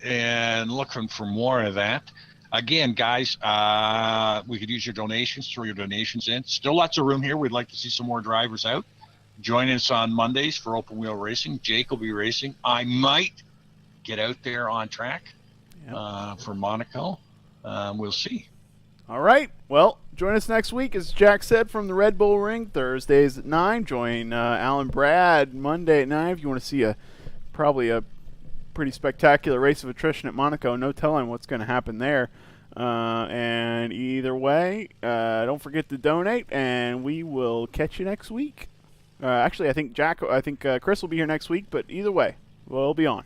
S2: and looking for more of that. Again, guys, we could use your donations. Throw your donations in. Still lots of room here. We'd like to see some more drivers out. Join us on Mondays for open wheel racing. Jake will be racing. I might get out there on track for Monaco. We'll see.
S1: All right. Well, join us next week, as Jack said, from the Red Bull Ring, Thursdays at 9. Join Alan Brad Monday at 9 if you want to see probably a pretty spectacular race of attrition at Monaco. No telling what's going to happen there. And either way, don't forget to donate, and we will catch you next week. Actually, I think Chris will be here next week, but either way, we'll be on.